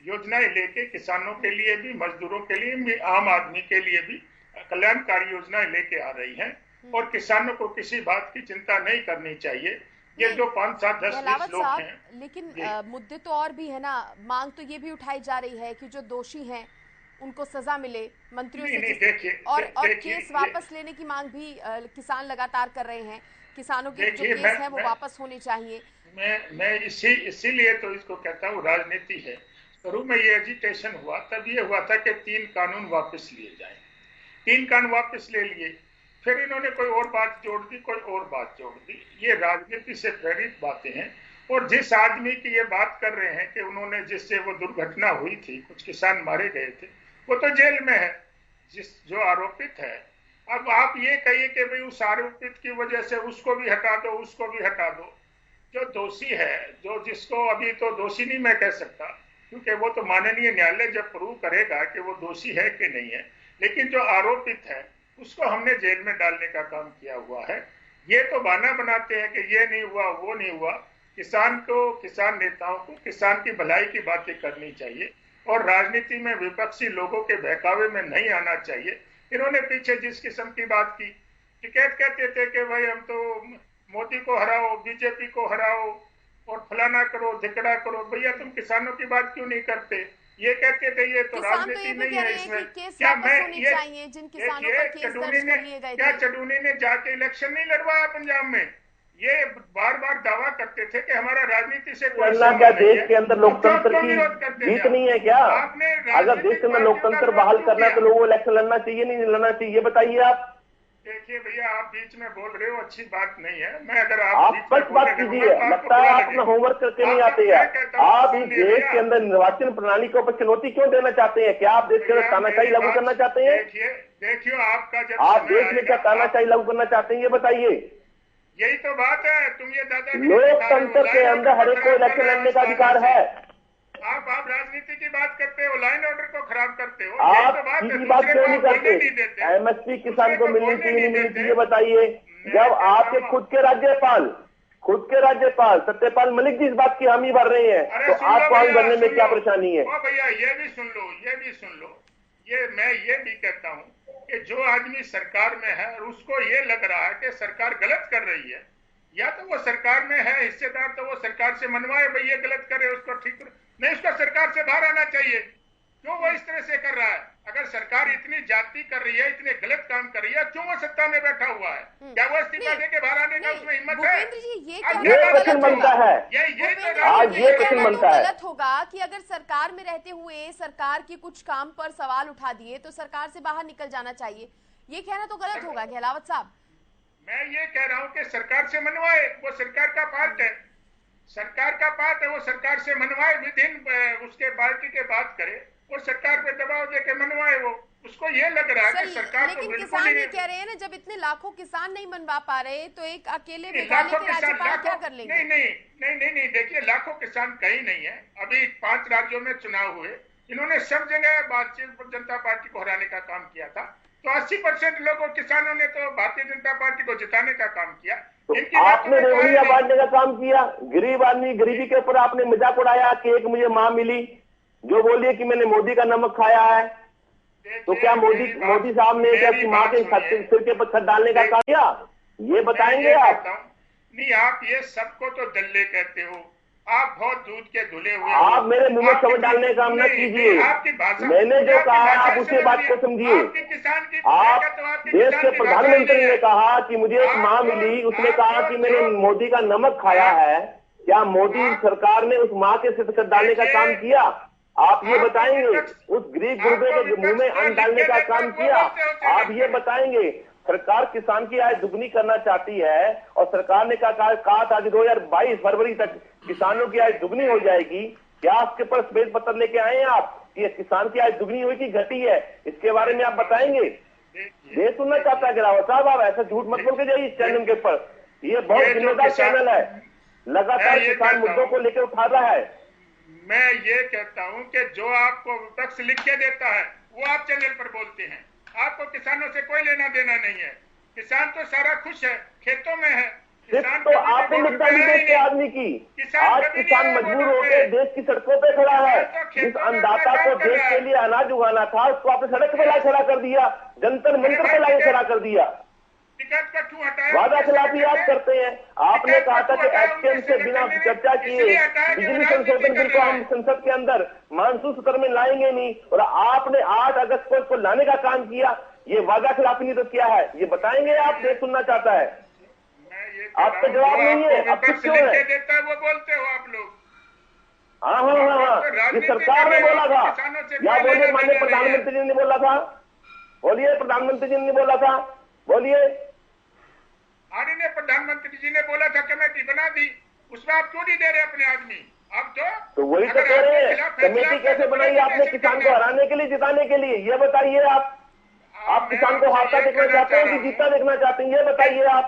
योजनाएं लेके किसानों के लिए भी, मजदूरों के लिए भी, आम आदमी के लिए भी कल्याणकारी योजनाएं लेके आ रही हैं। और किसानों को किसी बात की चिंता नहीं करनी चाहिए। ये जो 5, 7, 10, 20 लोग हैं, लेकिन मुद्दे तो और भी है ना। मांग तो ये भी उठाई जा रही है कि जो दोषी हैं उनको सजा मिले। मंत्रियों से और केस वापस लेने की मांग भी किसान लगातार कर रहे हैं। किसानों के जो केस है वो वापस होने चाहिए। मैं इसीलिए तो इसको कहता हूँ राजनीति है। शुरू में ये एजिटेशन हुआ, तब ये हुआ था कि 3 कानून वापस लिए जाए। 3 कानून वापस ले लिए, फिर इन्होंने कोई और बात जोड़ दी, कोई और बात जोड़ दी। ये राजनीति से प्रेरित बातें हैं। और जिस आदमी की ये बात कर रहे हैं कि उन्होंने, जिससे वो दुर्घटना हुई थी, कुछ किसान मारे गए थे, वो तो जेल में है, जो आरोपित है। अब आप ये कहिए कि भाई उस आरोपित की वजह से उसको भी हटा दो, उसको भी हटा दो। जो दोषी है, जो जिसको अभी तो दोषी नहीं मैं कह सकता, क्योंकि वो तो माननीय न्यायालय जब प्रूव करेगा कि वो दोषी है कि नहीं है, लेकिन जो आरोपित है उसको हमने जेल में डालने का काम किया हुआ है। ये तो बहाना बनाते हैं कि ये नहीं हुआ, वो नहीं हुआ। किसान को, किसान नेताओं को किसान की भलाई की बातें करनी चाहिए और राजनीति में विपक्षी लोगों के बहकावे में नहीं आना चाहिए। इन्होंने पीछे जिस किस्म की बात की, टिकैत कहते थे कि भाई हम तो मोदी को हराओ, बीजेपी को हराओ और फलाना करो, धिकड़ा करो। भैया तुम किसानों की बात क्यों नहीं करते? ये कहते थे ये तो राजनीति नहीं है इसमें। क्या मैं ये क्या चडूनी ने जाके इलेक्शन नहीं लड़वाया पंजाब में? ये बार बार दावा करते थे कि हमारा राजनीति से क्या देश के अंदर लोकतंत्र की जीत नहीं है क्या? अगर देश के अंदर लोकतंत्र बहाल करना है तो लोगों को इलेक्शन लड़ना चाहिए, नहीं लड़ना चाहिए? बताइए आप। देखिए भैया, आप बीच में बोल रहे हो, अच्छी बात नहीं है। मैं अगर आप स्पष्ट बात कीजिए। लगता है आप अपना होमवर्क करके नहीं आते हैं। आप इस देश के अंदर निर्वाचन प्रणाली को चुनौती क्यों देना चाहते हैं? क्या आप देश के अंदर तानाशाही लागू करना चाहते हैं? देखिए आपका जब आप देश में क्या तानाशाही लागू करना चाहते हैं, ये बताइए। यही तो बात है। तुम ये दादागिरी, लोकतंत्र के अंदर हर एक को इलेक्शन लड़ने का अधिकार है। आप राजनीति की बात करते हो, लाइन ऑर्डर को खराब करते हो। आप किसी बात क्यों नहीं करते? एमएसपी किसान को मिलनी चाहिए, नहीं मिलनी चाहिए, बताइए। जब आपके खुद के राज्यपाल सत्यपाल मलिक जी इस बात की हामी भर रहे हैं, तो आपको हामी भरने में क्या परेशानी है? भैया ये भी सुन लो। ये मैं ये भी कहता हूँ कि जो आदमी सरकार में है और उसको ये लग रहा है कि सरकार गलत कर रही है, या तो वो सरकार में है हिस्सेदार, तो वो सरकार से मनवाए भाई ये गलत करे, उसको ठीक नहीं, उसका सरकार से बाहर आना चाहिए। क्यों वो इस तरह से कर रहा है? अगर सरकार इतनी जाति कर रही है, इतने गलत काम कर रही है, क्यों वो सत्ता में बैठा हुआ है? क्या वो इस्तीफा देके बाहर आने का उसमें हिम्मत है? ये प्रश्न बनता है। आज ये प्रश्न बनता है। गलत होगा कि अगर सरकार में रहते हुए सरकार के कुछ काम पर सवाल उठा दिए तो सरकार से बाहर निकल जाना चाहिए, ये कहना तो गलत होगा गहलावत साहब। मैं ये कह रहा हूँ कि सरकार से मनवाए, वो सरकार का पार्ट है, वो सरकार से मनवाए, विदिन उसके पार्टी के बात करे और सरकार पे दबाव देके मनवाए। वो उसको ये लग रहा है कि सरकार लेकिन तो किसान ये कह रहे हैं ना, जब इतने लाखों किसान नहीं मनवा पा रहे तो एक अकेले मेघालय के राज्यपाल क्या कर लेंगे? नहीं, देखिए लाखों किसान कहीं नहीं है। अभी 5 राज्यों में चुनाव हुए, इन्होंने सब जगह भारतीय जनता पार्टी को हराने का काम किया था, तो 80% लोगों किसानों ने तो भारतीय जनता पार्टी को जिताने का काम किया। तो आपने रेवड़ियां बांटने का काम किया, गरीब आदमी गरीबी के ऊपर आपने मजाक उड़ाया कि एक मुझे माँ मिली जो बोलिए कि मैंने मोदी का नमक खाया है। तो क्या मोदी साहब ने क्या माँ के सिर के पर छत डालने का काम किया? ये बताएंगे आप? नहीं, आप ये सबको तो दल्ले कहते हो, आप बहुत दूध के धुले हुए। आप मेरे मुंह में शब्द डालने का काम न कीजिए। मैंने जो कहा आप उसी बात को समझिए। आप देश के प्रधानमंत्री ने कहा कि मुझे एक माँ मिली, उसने कहा कि मैंने मोदी का नमक खाया है। क्या मोदी सरकार ने उस माँ के सिर छत डालने का काम किया? आप ये बताएंगे? उस गरीब गुर्बे के मुंह में अन्न डालने का काम किया? आप ये बताएंगे? सरकार किसान की आय दुगनी करना चाहती है और सरकार ने कहा था कि 2022 फरवरी तक किसानों की आय दुगनी हो जाएगी। क्या आपके पास श्वेत पत्र लेके आए हैं आप कि किसान की आय दुगनी हुई कि घटी है? इसके बारे में आप बताएंगे? देश सुनना चाहता है गिरावत साहब, आप ऐसा झूठ मत बोल के जाइए इस चैनल के ऊपर। ये बहुत जिम्मेदार चैनल है, लगातार किसान मुद्दों को लेकर उठा रहा है। मैं ये कहता हूं कि जो आपको विपक्ष लिख के देता है वो आप चैनल पर बोलते हैं। आपको किसानों से कोई लेना देना नहीं है। किसान तो सारा खुश है, खेतों में है। किसान तो आपने मुद्दा नहीं देते आदमी की। आज किसान मजबूर होकर देश की सड़कों पे खड़ा है। जिस अन्नदाता को देश के लिए अनाज उगाना था उसको आपने सड़क पे ला खड़ा कर दिया, जंतर मंतर पे ला खड़ा कर दिया। वादा खिलाफी आप करते हैं। आपने कहा था कि एसकेएम से बिना चर्चा किए बिजली संशोधन बिल को हम संसद के अंदर मानसून सत्र में लाएंगे नहीं, और आपने 8 अगस्त को इसको लाने का काम किया। ये वादा खिलाफी नहीं तो क्या है? ये बताएंगे आप? देश सुनना चाहता है। आपका जवाब नहीं है। अब कुछ क्यों है? वो बोलते हो आप लोग। हाँ, ये सरकार ने बोला था या बोलिए माननीय प्रधानमंत्री जी ने बोला था? बोलिए प्रधानमंत्री जी ने बोला था, बोलिए। आदरणीय प्रधानमंत्री जी ने बोला था कमेटी बना दी, उसमें आप क्यों नहीं दे रहे अपने आदमी? अब तो वही तो कह रहे हैं। कमेटी कैसे बनाई आपने किसान को हराने के लिए, जिताने के लिए? ये बताइए आप किसान को हारता देखना चाहते हैं कि जीतता देखना चाहते हैं? ये बताइए आप।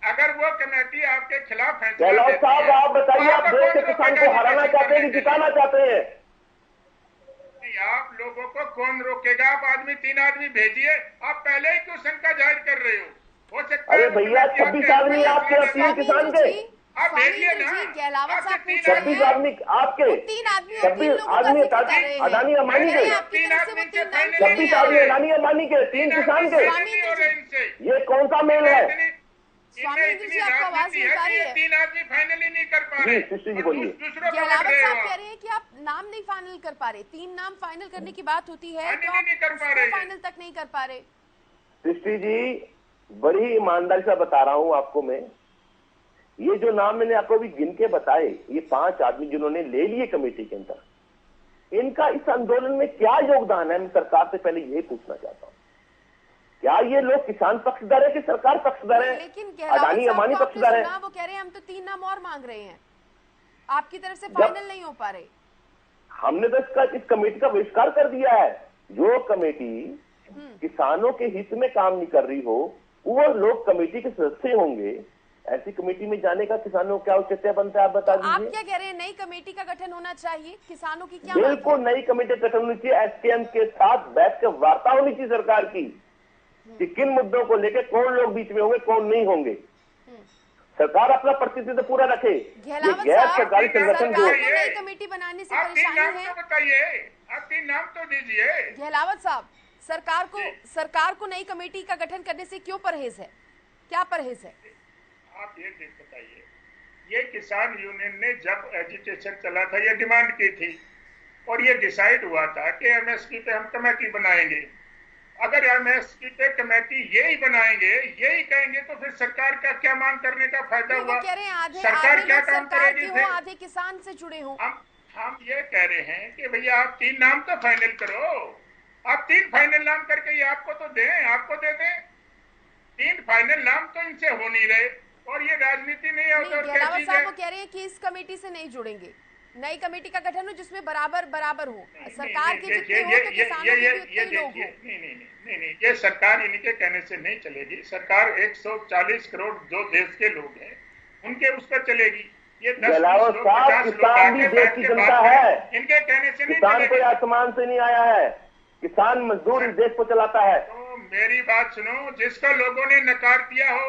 अगर वो कमेटी आपके खिलाफ है गहलोत साहब, आप बताइए, आप देश के किसान को हराना चाहते हैं कि जिताना चाहते हैं? आप लोगों को कौन रोकेगा? आप 3 आदमी भेजिए। आप पहले ही क्यों शंका जाहिर कर रहे हो सकता है? अरे भैया 26 आदमी आपके 3 किसान के, आप भेजिए ना। 26 आदमी आपके, 26 आदमी अडानी अंबानी के, 26 आदमी अडानी अंबानी के, 3 किसान के। ये कौन सा मेल है? स्वामी जी, आपको आवाज नहीं आ रही है? 3 आदमी फाइनल ही नहीं कर पा रहे। जी बोलिए। गहलावत साहब कह रहे हैं कि आप नाम नहीं फाइनल कर पा रहे। 3 नाम फाइनल करने की बात होती है तो आप फाइनल तक नहीं कर पा रहे। सृष्टि जी, बड़ी ईमानदारी से बता रहा हूं आपको मैं, ये जो नाम मैंने आपको अभी गिन के बताए, ये 5 आदमी जिन्होंने ले लिए कमेटी के अंदर, इनका इस आंदोलन में क्या योगदान है? मैं सरकार से पहले यही पूछना चाहता हूं। क्या ये लोग किसान पक्षधर है कि सरकार पक्षधर है? लेकिन अडानी अंबानी पक्षधर है? वो कह रहे हैं हम तो 3 नाम और मांग रहे हैं, आपकी तरफ से फाइनल नहीं हो पा रहे। हमने तो इस कमेटी का बहिष्कार कर दिया है। जो कमेटी किसानों के हित में काम नहीं कर रही हो, वो लोग कमेटी के सदस्य होंगे। ऐसी कमेटी में जाने का किसानों को क्या औचित्य बनता है? आप बता दीजिए। आप क्या कह रहे हैं? नई कमेटी का गठन होना चाहिए? किसानों की क्या? बिल्कुल नई कमेटी का गठन होनी चाहिए। एसकेएम के साथ बैठ कर वार्ता होनी चाहिए सरकार की कि किन मुद्दों को लेकर कौन लोग बीच में होंगे, कौन नहीं होंगे। सरकार अपना प्रतिनिधित्व पूरा रखे। ये गैर सरकारी संगठन जो नई कमेटी बनाने से परेशानी है, बताइए। आप 3 नाम तो दीजिए। गहलावत साहब, सरकार को नई कमेटी का गठन करने से क्यों परहेज है? क्या परहेज है? आप ये बताइए। ये किसान यूनियन ने जब एजिटेशन चला था, ये डिमांड की थी और ये डिसाइड हुआ था कि एमएसपी पे हम कमेटी बनाएंगे। अगर एमएसपी पे कमेटी यही बनाएंगे, यही कहेंगे, तो फिर सरकार का क्या मांग करने का फायदा हुआ? कह रहे हैं आधे सरकार क्या काम करेगी? आधे किसान से जुड़े हों। हम ये कह रहे हैं कि भैया आप 3 नाम तो फाइनल करो। आप 3 फाइनल नाम करके ये आपको तो दें, आपको दे दें। 3 फाइनल नाम तो इनसे हो नहीं रहे और ये राजनीति नहीं है। गहलावत साहब वो कह रहे हैं कि इस कमेटी से नहीं जुड़ेंगे, नई कमेटी का गठन हो जिसमें बराबर हो, सरकार के जितने हो तो किसानों के भी उतने लोग हो। नहीं, ये सरकार इनके कहने से नहीं चलेगी। सरकार 140 करोड़ जो देश के लोग हैं उनके उस पर चलेगी। ये 10 लोग 50 लोग देश की जनता है, इनके कहने से नहीं किसान कोई आसमान से नहीं आया है। किसान मजदूर इस देश को चलाता है। तो मेरी बात सुनो, जिसका लोगों ने नकार दिया हो,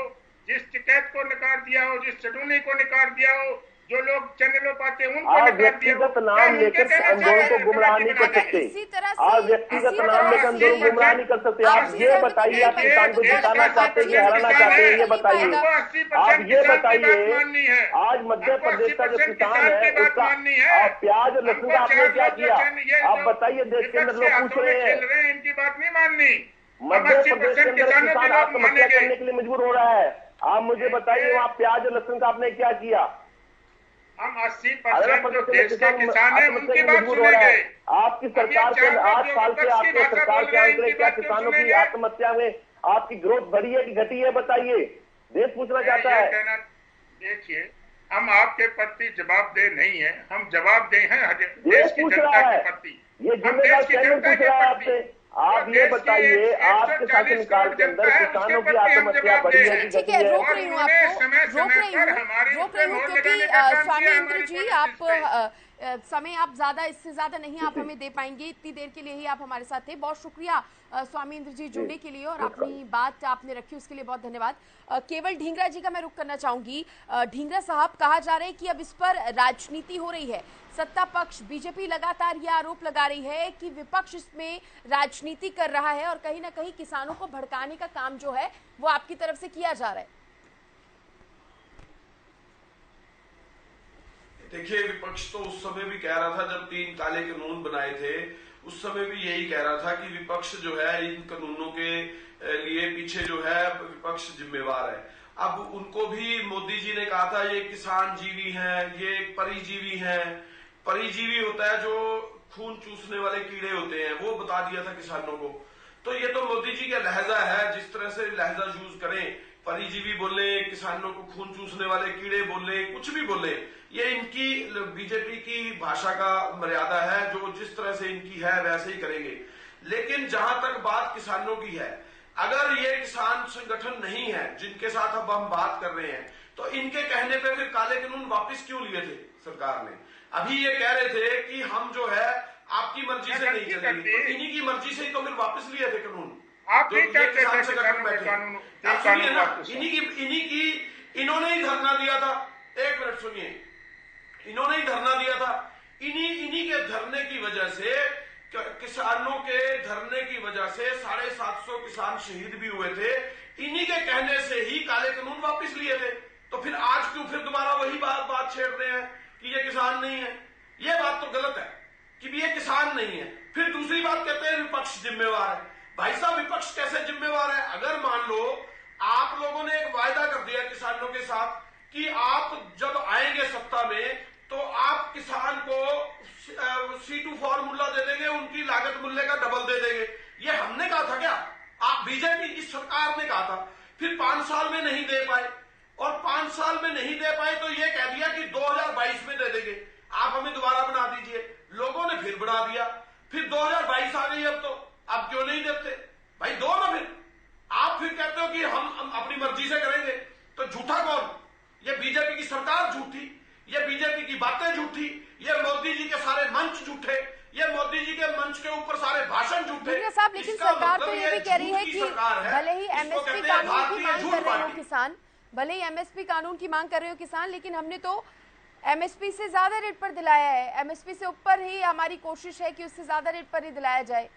जिस टिकैत को नकार दिया हो, जिस चटूनी को नकार दिया हो, जो लोग चैनलों पर आते हैं उनको आप नकार दिया हो, व्यक्तिगत नाम लेकर आंदोलन को गुमराह नहीं कर सकते। आप व्यक्तिगत नाम लेकर आंदोलन गुमराह नहीं कर सकते। आप ये बताइए, आप किसान को जिताना चाहते हैं, हराना चाहते हैं, ये बताइए। आप ये बताइए, आज मध्य प्रदेश का जो किसान है उसका प्याज और लहसुन का आपने क्या किया? आप बताइए, देश के अंदर लोग पूछ रहे हैं, इनकी बात नहीं माननी। मध्य प्रदेश के अंदर किसान आत्महत्या करने के लिए मजबूर हो रहा है। आप मुझे बताइए, वहाँ प्याज और लहसुन का आपने क्या किया? हम 80% जो देश के किसान हैं उनकी बात सुनेंगे। आपकी सरकार के 8 साल के आपके सरकार के आंकड़े क्या किसानों की आत्महत्या में आपकी ग्रोथ बढ़ी है कि घटी है? बताइए, देश पूछना चाहता है। देखिए, हम आपके प्रति जवाबदेह नहीं है, हम जवाबदेह हैं देश पूछ रहा है, ये जिम्मेदार चैनल पूछ रहा है आपसे। आप ये बताइए, आपके शासनकाल के अंदर किसानों की आत्महत्या बढ़ी है कि ठीक है, रोक रही हूँ आपको, रोक रही हूँ क्योंकि स्वामी इंद्र जी आप समय आप ज्यादा, इससे ज्यादा नहीं आप हमें दे पाएंगे। इतनी देर के लिए ही आप हमारे साथ थे। बहुत शुक्रिया स्वामी इंद्र जी जुड़ने के लिए और अपनी बात आपने रखी उसके लिए बहुत धन्यवाद। केवल ढींगरा जी का मैं रुख करना चाहूंगी। ढींगरा साहब, कहा जा रहा है कि अब इस पर राजनीति हो रही है। सत्ता पक्ष बीजेपी लगातार यह आरोप लगा रही है कि विपक्ष इसमें राजनीति कर रहा है और कहीं ना कहीं किसानों को भड़काने का काम जो है वो आपकी तरफ से किया जा रहा है। देखिए, विपक्ष तो उस समय भी कह रहा था जब 3 काले कानून बनाए थे, उस समय भी यही कह रहा था कि विपक्ष जो है इन कानूनों के लिए पीछे जो है विपक्ष जिम्मेवार है। अब उनको भी मोदी जी ने कहा था ये किसान जीवी हैं, ये परिजीवी हैं। परिजीवी होता है जो खून चूसने वाले कीड़े होते हैं, वो बता दिया था किसानों को। तो ये तो मोदी जी का लहजा है, जिस तरह से लहजा यूज करें, परिजीवी बोले, किसानों को खून चूसने वाले कीड़े बोले, कुछ भी बोले, ये इनकी बीजेपी की भाषा का मर्यादा है। जो जिस तरह से इनकी है वैसे ही करेंगे। लेकिन जहां तक बात किसानों की है, अगर ये किसान संगठन नहीं है जिनके साथ अब हम बात कर रहे हैं, तो इनके कहने पे फिर काले कानून वापस क्यों लिए थे सरकार ने? अभी ये कह रहे थे कि हम जो है आपकी मर्जी से नहीं चलेंगे, तो इन्हीं की मर्जी से ही तो फिर वापस लिए थे कानून। आप भी क्या कहते हैं संगठन बैठे, इन्हीं की इन्होंने ही धरना दिया था। 1 मिनट सुनिए, इन्होंने ही धरना दिया था। इन्हीं के धरने की वजह से, किसानों के धरने की वजह से 750 किसान शहीद भी हुए थे। इन्हीं के कहने से ही काले कानून वापस लिए थे। तो फिर आज क्यों फिर दोबारा वही बात छेड़ रहे हैं कि ये किसान नहीं है? ये बात तो गलत है कि ये किसान नहीं है। फिर दूसरी बात कहते हैं विपक्ष जिम्मेवार है। भाई साहब, विपक्ष कैसे जिम्मेवार है? अगर मान लो आप लोगों ने एक वायदा कर दिया किसानों के साथ कि आप जब आएंगे सत्ता में तो आप किसान को C2 फॉर्मूला दे देंगे, उनकी लागत मूल्य का डबल दे देंगे। ये हमने कहा था क्या? आप बीजेपी की सरकार ने कहा था। फिर 5 साल में नहीं दे पाए, और 5 साल में नहीं दे पाए तो ये कह दिया कि 2022 में दे देंगे, आप हमें दोबारा बना दीजिए। लोगों ने फिर बना दिया। फिर 2022 आ गई, अब क्यों नहीं देते? भाई दो ना। फिर आप फिर कहते हो कि हम अपनी मर्जी से करेंगे, तो झूठा कौन? ये बीजेपी की सरकार झूठी, ये बीजेपी की बातें झूठी, ये मोदी जी के सारे मंच झूठे, ये मोदी जी के मंच के ऊपर सारे भाषण झूठे। साहब, लेकिन सरकार तो ये भी कह रही है कि भले ही एमएसपी कानून की मांग कर रहे हो किसान, भले ही एमएसपी कानून की मांग कर रहे हो किसान, लेकिन हमने तो एमएसपी से ज्यादा रेट पर दिलाया है। एमएसपी से ऊपर ही हमारी कोशिश है कि उससे ज्यादा रेट पर ही दिलाया जाए।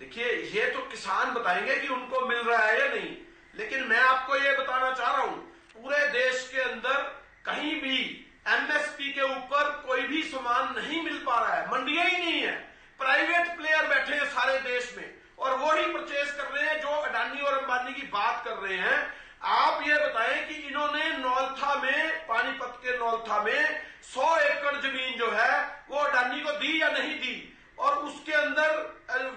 देखिए, ये तो किसान बताएंगे कि उनको मिल रहा है या नहीं। लेकिन मैं आपको ये बताना चाह रहा हूं, पूरे देश के अंदर कहीं भी एमएसपी के ऊपर कोई भी सामान नहीं मिल पा रहा है। मंडियां ही नहीं है, प्राइवेट प्लेयर बैठे हैं सारे देश में और वो ही परचेज कर रहे हैं जो अडानी और अंबानी की बात कर रहे हैं। आप ये बताएं कि इन्होंने नौलथा में, पानीपत के नौलथा में 100 एकड़ जमीन जो है वो अडानी को दी या नहीं दी, और उसके अंदर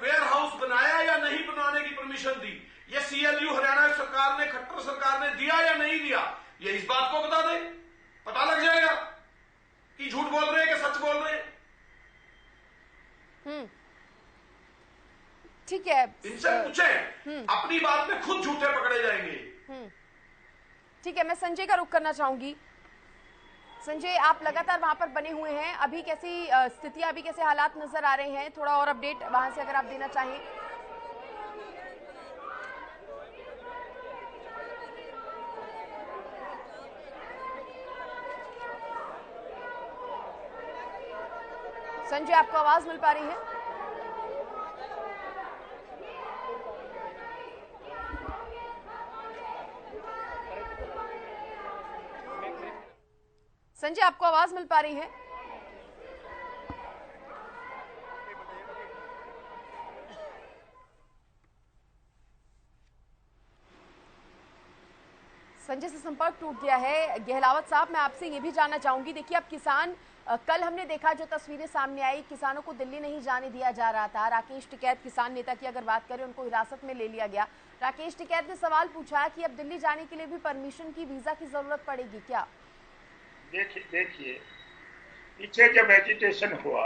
वेयर हाउस बनाया या नहीं बनाने की परमिशन दी। ये CLU हरियाणा सरकार ने, खट्टर सरकार ने दिया या नहीं दिया, ये इस बात को बता दे, पता लग जाएगा कि झूठ बोल रहे हैं कि सच बोल रहे हैं। ठीक है, इनसे पूछें, अपनी बात में खुद झूठे पकड़े जाएंगे। ठीक है, मैं संजय का रुख करना चाहूंगी। संजय, आप लगातार वहां पर बने हुए हैं, अभी कैसी स्थितियां, अभी कैसे हालात नजर आ रहे हैं? थोड़ा और अपडेट वहां से अगर आप देना चाहें। संजय, आपको आवाज मिल पा रही है? संजय, आपको आवाज मिल पा रही है? संजय से संपर्क टूट गया है। गहलावत साहब, मैं आपसे ये भी जानना चाहूंगी, देखिए अब किसान, कल हमने देखा जो तस्वीरें सामने आई, किसानों को दिल्ली नहीं जाने दिया जा रहा था। राकेश टिकैत, किसान नेता की अगर बात करें, उनको हिरासत में ले लिया गया। राकेश टिकैत ने सवाल पूछा कि अब दिल्ली जाने के लिए भी परमिशन की, वीजा की जरूरत पड़ेगी क्या? देखिए, पीछे जब एजिटेशन हुआ,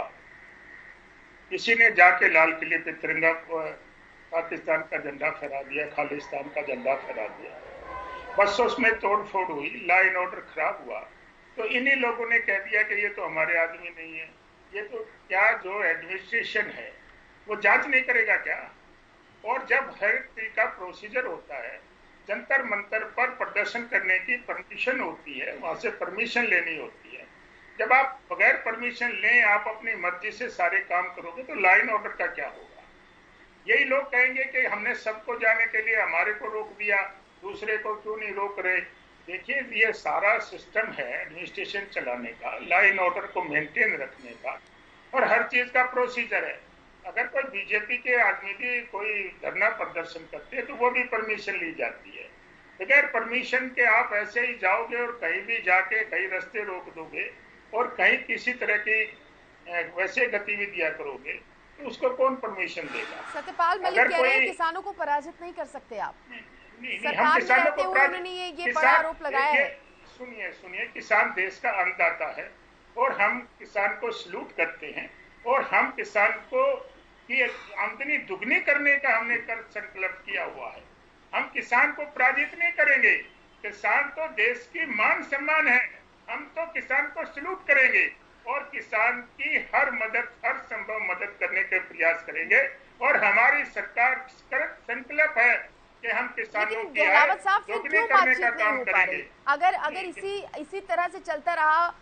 किसी ने जाके लाल किले पे तिरंगा, पाकिस्तान का झंडा फहरा दिया, खालिस्तान का झंडा फहरा दिया, बस उसमें तोड़ फोड़ हुई, लॉ एंड ऑर्डर खराब हुआ। तो इन्हीं लोगों ने कह दिया कि ये तो हमारे आदमी नहीं है, ये तो क्या जो एडमिनिस्ट्रेशन है वो जांच नहीं करेगा क्या? और जब हर तरीका प्रोसीजर होता है, जंतर मंतर पर प्रदर्शन करने की परमिशन होती है, वहां से परमिशन लेनी होती है। जब आप बगैर परमिशन लें, आप अपनी मर्जी से सारे काम करोगे तो लॉ एंड ऑर्डर का क्या होगा? यही लोग कहेंगे कि हमने सबको जाने के लिए हमारे को रोक दिया, दूसरे को क्यों नहीं रोक रहे? देखिए, ये सारा सिस्टम है एडमिनिस्ट्रेशन चलाने का, लॉ एंड ऑर्डर को मेंटेन रखने का, और हर चीज का प्रोसीजर है। अगर कोई बीजेपी के आदमी भी कोई धरना प्रदर्शन करते हैं तो वो भी परमिशन ली जाती है। बगैर परमिशन के आप ऐसे ही जाओगे और कहीं भी जाके कई रास्ते रोक दोगे और कहीं किसी तरह की वैसे गतिविधियां करोगे तो उसको कौन परमिशन देगा? सत्यपाल मलिक कह रहे हैं किसानों को पराजित नहीं कर सकते आप। हम किसानों को उन्होंने ये बड़ा आरोप लगाया है। सुनिए, किसान देश का अन्नदाता है और हम किसान को सल्यूट करते हैं, और हम किसान को की आमदनी दुगनी करने का हमने कर संकल्प किया हुआ है। हम किसान को पराजित नहीं करेंगे। किसान तो देश की मान सम्मान है, हम तो किसान को सल्यूट करेंगे और किसान की हर संभव मदद करने के प्रयास करेंगे। और हमारी सरकार संकल्प है कि हम किसानों की आय दोगुनी करने का काम करेंगे। अगर इसी तरह से चलता रहा,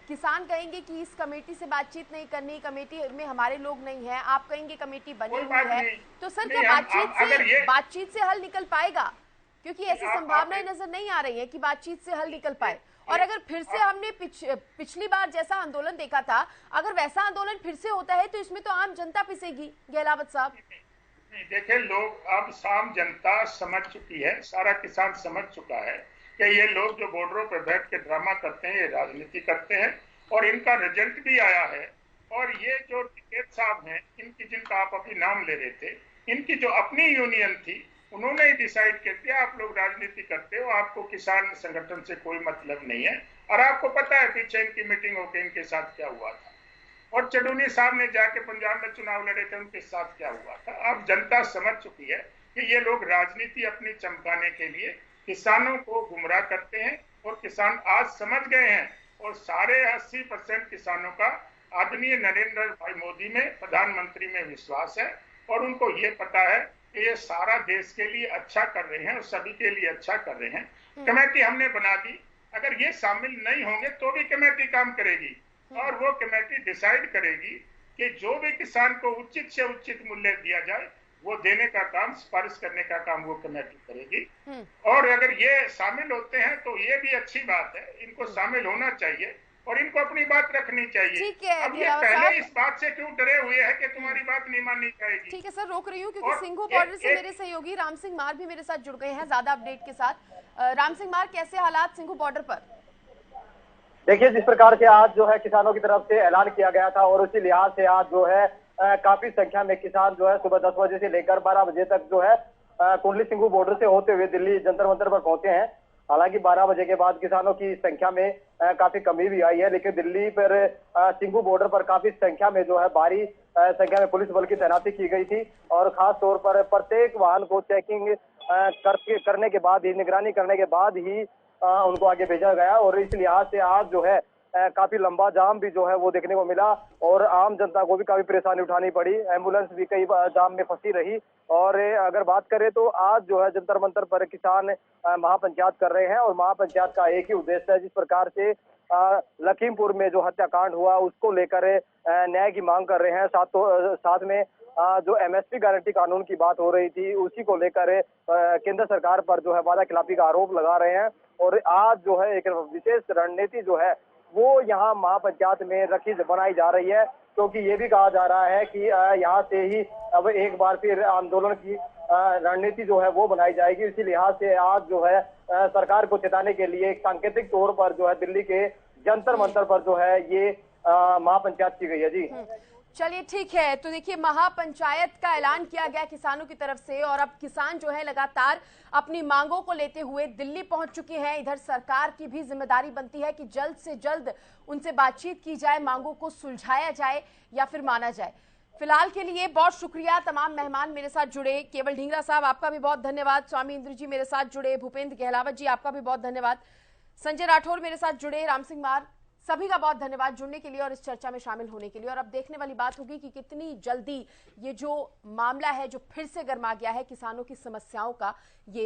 किसान कहेंगे कि इस कमेटी से बातचीत नहीं करनी, कमेटी में हमारे लोग नहीं है, आप कहेंगे कमेटी बनी हुई है, तो सर क्या बातचीत से हल निकल पाएगा? क्योंकि ऐसी संभावनाएं नजर नहीं आ रही है कि बातचीत से हल निकल पाए। और अगर फिर से हमने पिछली बार जैसा आंदोलन देखा था, अगर वैसा आंदोलन फिर से होता है तो इसमें तो आम जनता पिसेगी। गहलावत साहब, देखिए, लोग अब आम जनता समझ चुकी है, सारा किसान समझ चुका है कि ये लोग जो बॉर्डरों पर बैठ के ड्रामा करते हैं, ये राजनीति करते हैं, और इनका रिजल्ट भी आया है। और ये जो टिकैत साहब हैं, इनकी, जिनका आप अभी नाम ले रहे थे, इनकी जो अपनी यूनियन थी, उन्होंने ही डिसाइड कर दिया आप लोग राजनीति करते हो, आपको किसान संगठन से कोई मतलब नहीं है। और आपको पता है पीछे इनकी मीटिंग होकर इनके साथ क्या हुआ था, और चडूनी साहब ने जाके पंजाब में चुनाव लड़े थे, उनके साथ क्या हुआ था। अब जनता समझ चुकी है कि ये लोग राजनीति अपनी चमकाने के लिए किसानों को गुमराह करते हैं, और किसान आज समझ गए हैं। और सारे 80% किसानों का आदरणीय नरेंद्र भाई मोदी में, प्रधानमंत्री में विश्वास है, और उनको ये पता है कि ये सारा देश के लिए अच्छा कर रहे हैं और सभी के लिए अच्छा कर रहे हैं। कमेटी हमने बना दी, अगर ये शामिल नहीं होंगे तो भी कमेटी काम करेगी, और वो कमेटी डिसाइड करेगी कि जो भी किसान को उचित से उचित मूल्य दिया जाए वो देने का काम, सिफारिश करने का काम वो कमेटी करेगी। और अगर ये शामिल होते हैं तो ये भी अच्छी बात है, इनको शामिल होना चाहिए और इनको अपनी बात रखनी चाहिए। अब ये पहले इस बात से क्यों डरे हुए हैं कि तुम्हारी बात नहीं माननी चाहिए? ठीक है सर, रोक रही हूँ क्योंकि सिंघू बॉर्डर से मेरे सहयोगी राम सिंह मार भी मेरे साथ जुड़ गए हैं ज्यादा अपडेट के साथ। राम सिंह मार, कैसे हालात सिंघू बॉर्डर पर? देखिए, जिस प्रकार से आज जो है किसानों की तरफ से ऐलान किया गया था, और उसी लिहाज से आज जो है काफी संख्या में किसान जो है सुबह 10 बजे से लेकर 12 बजे तक जो है कुंडली सिंघू बॉर्डर से होते हुए दिल्ली जंतर मंतर पर पहुंचे हैं। हालांकि 12 बजे के बाद किसानों की संख्या में काफी कमी भी आई है, लेकिन दिल्ली पर सिंघू बॉर्डर पर काफी संख्या में जो है भारी संख्या में पुलिस बल की तैनाती की गई थी, और खास तौर पर प्रत्येक वाहन को चेकिंग करने के बाद ही, निगरानी करने के बाद ही उनको आगे भेजा गया। और इस लिहाज से आज जो है काफी लंबा जाम भी जो है वो देखने को मिला और आम जनता को भी काफी परेशानी उठानी पड़ी। एम्बुलेंस भी कई जाम में फंसी रही। और अगर बात करें तो आज जो है जंतर मंतर पर किसान महापंचायत कर रहे हैं और महापंचायत का एक ही उद्देश्य है, जिस प्रकार से लखीमपुर में जो हत्याकांड हुआ उसको लेकर न्याय की मांग कर रहे हैं। साथ में जो एमएसपी गारंटी कानून की बात हो रही थी उसी को लेकर केंद्र सरकार पर जो है वादा खिलाफी का आरोप लगा रहे हैं। और आज जो है एक विशेष रणनीति जो है वो यहाँ महापंचायत में रखी बनाई जा रही है, क्योंकि ये भी कहा जा रहा है कि यहाँ से ही अब एक बार फिर आंदोलन की रणनीति जो है वो बनाई जाएगी। इसी लिहाज से आज जो है सरकार को चेताने के लिए एक सांकेतिक तौर पर जो है दिल्ली के जंतर मंतर पर जो है ये महापंचायत की गई है। जी चलिए ठीक है, तो देखिए महापंचायत का ऐलान किया गया किसानों की तरफ से और अब किसान जो है लगातार अपनी मांगों को लेते हुए दिल्ली पहुंच चुके हैं। इधर सरकार की भी जिम्मेदारी बनती है कि जल्द से जल्द उनसे बातचीत की जाए, मांगों को सुलझाया जाए या फिर माना जाए। फिलहाल के लिए बहुत शुक्रिया तमाम मेहमान मेरे साथ जुड़े। केवल ढींगरा साहब आपका भी बहुत धन्यवाद, स्वामी इंद्र जी मेरे साथ जुड़े, भूपेंद्र गहलावत जी आपका भी बहुत धन्यवाद, संजय राठौर मेरे साथ जुड़े, राम सिंह मार, सभी का बहुत धन्यवाद जुड़ने के लिए और इस चर्चा में शामिल होने के लिए। और अब देखने वाली बात होगी कि कितनी जल्दी ये जो मामला है जो फिर से गर्मा गया है किसानों की समस्याओं का, ये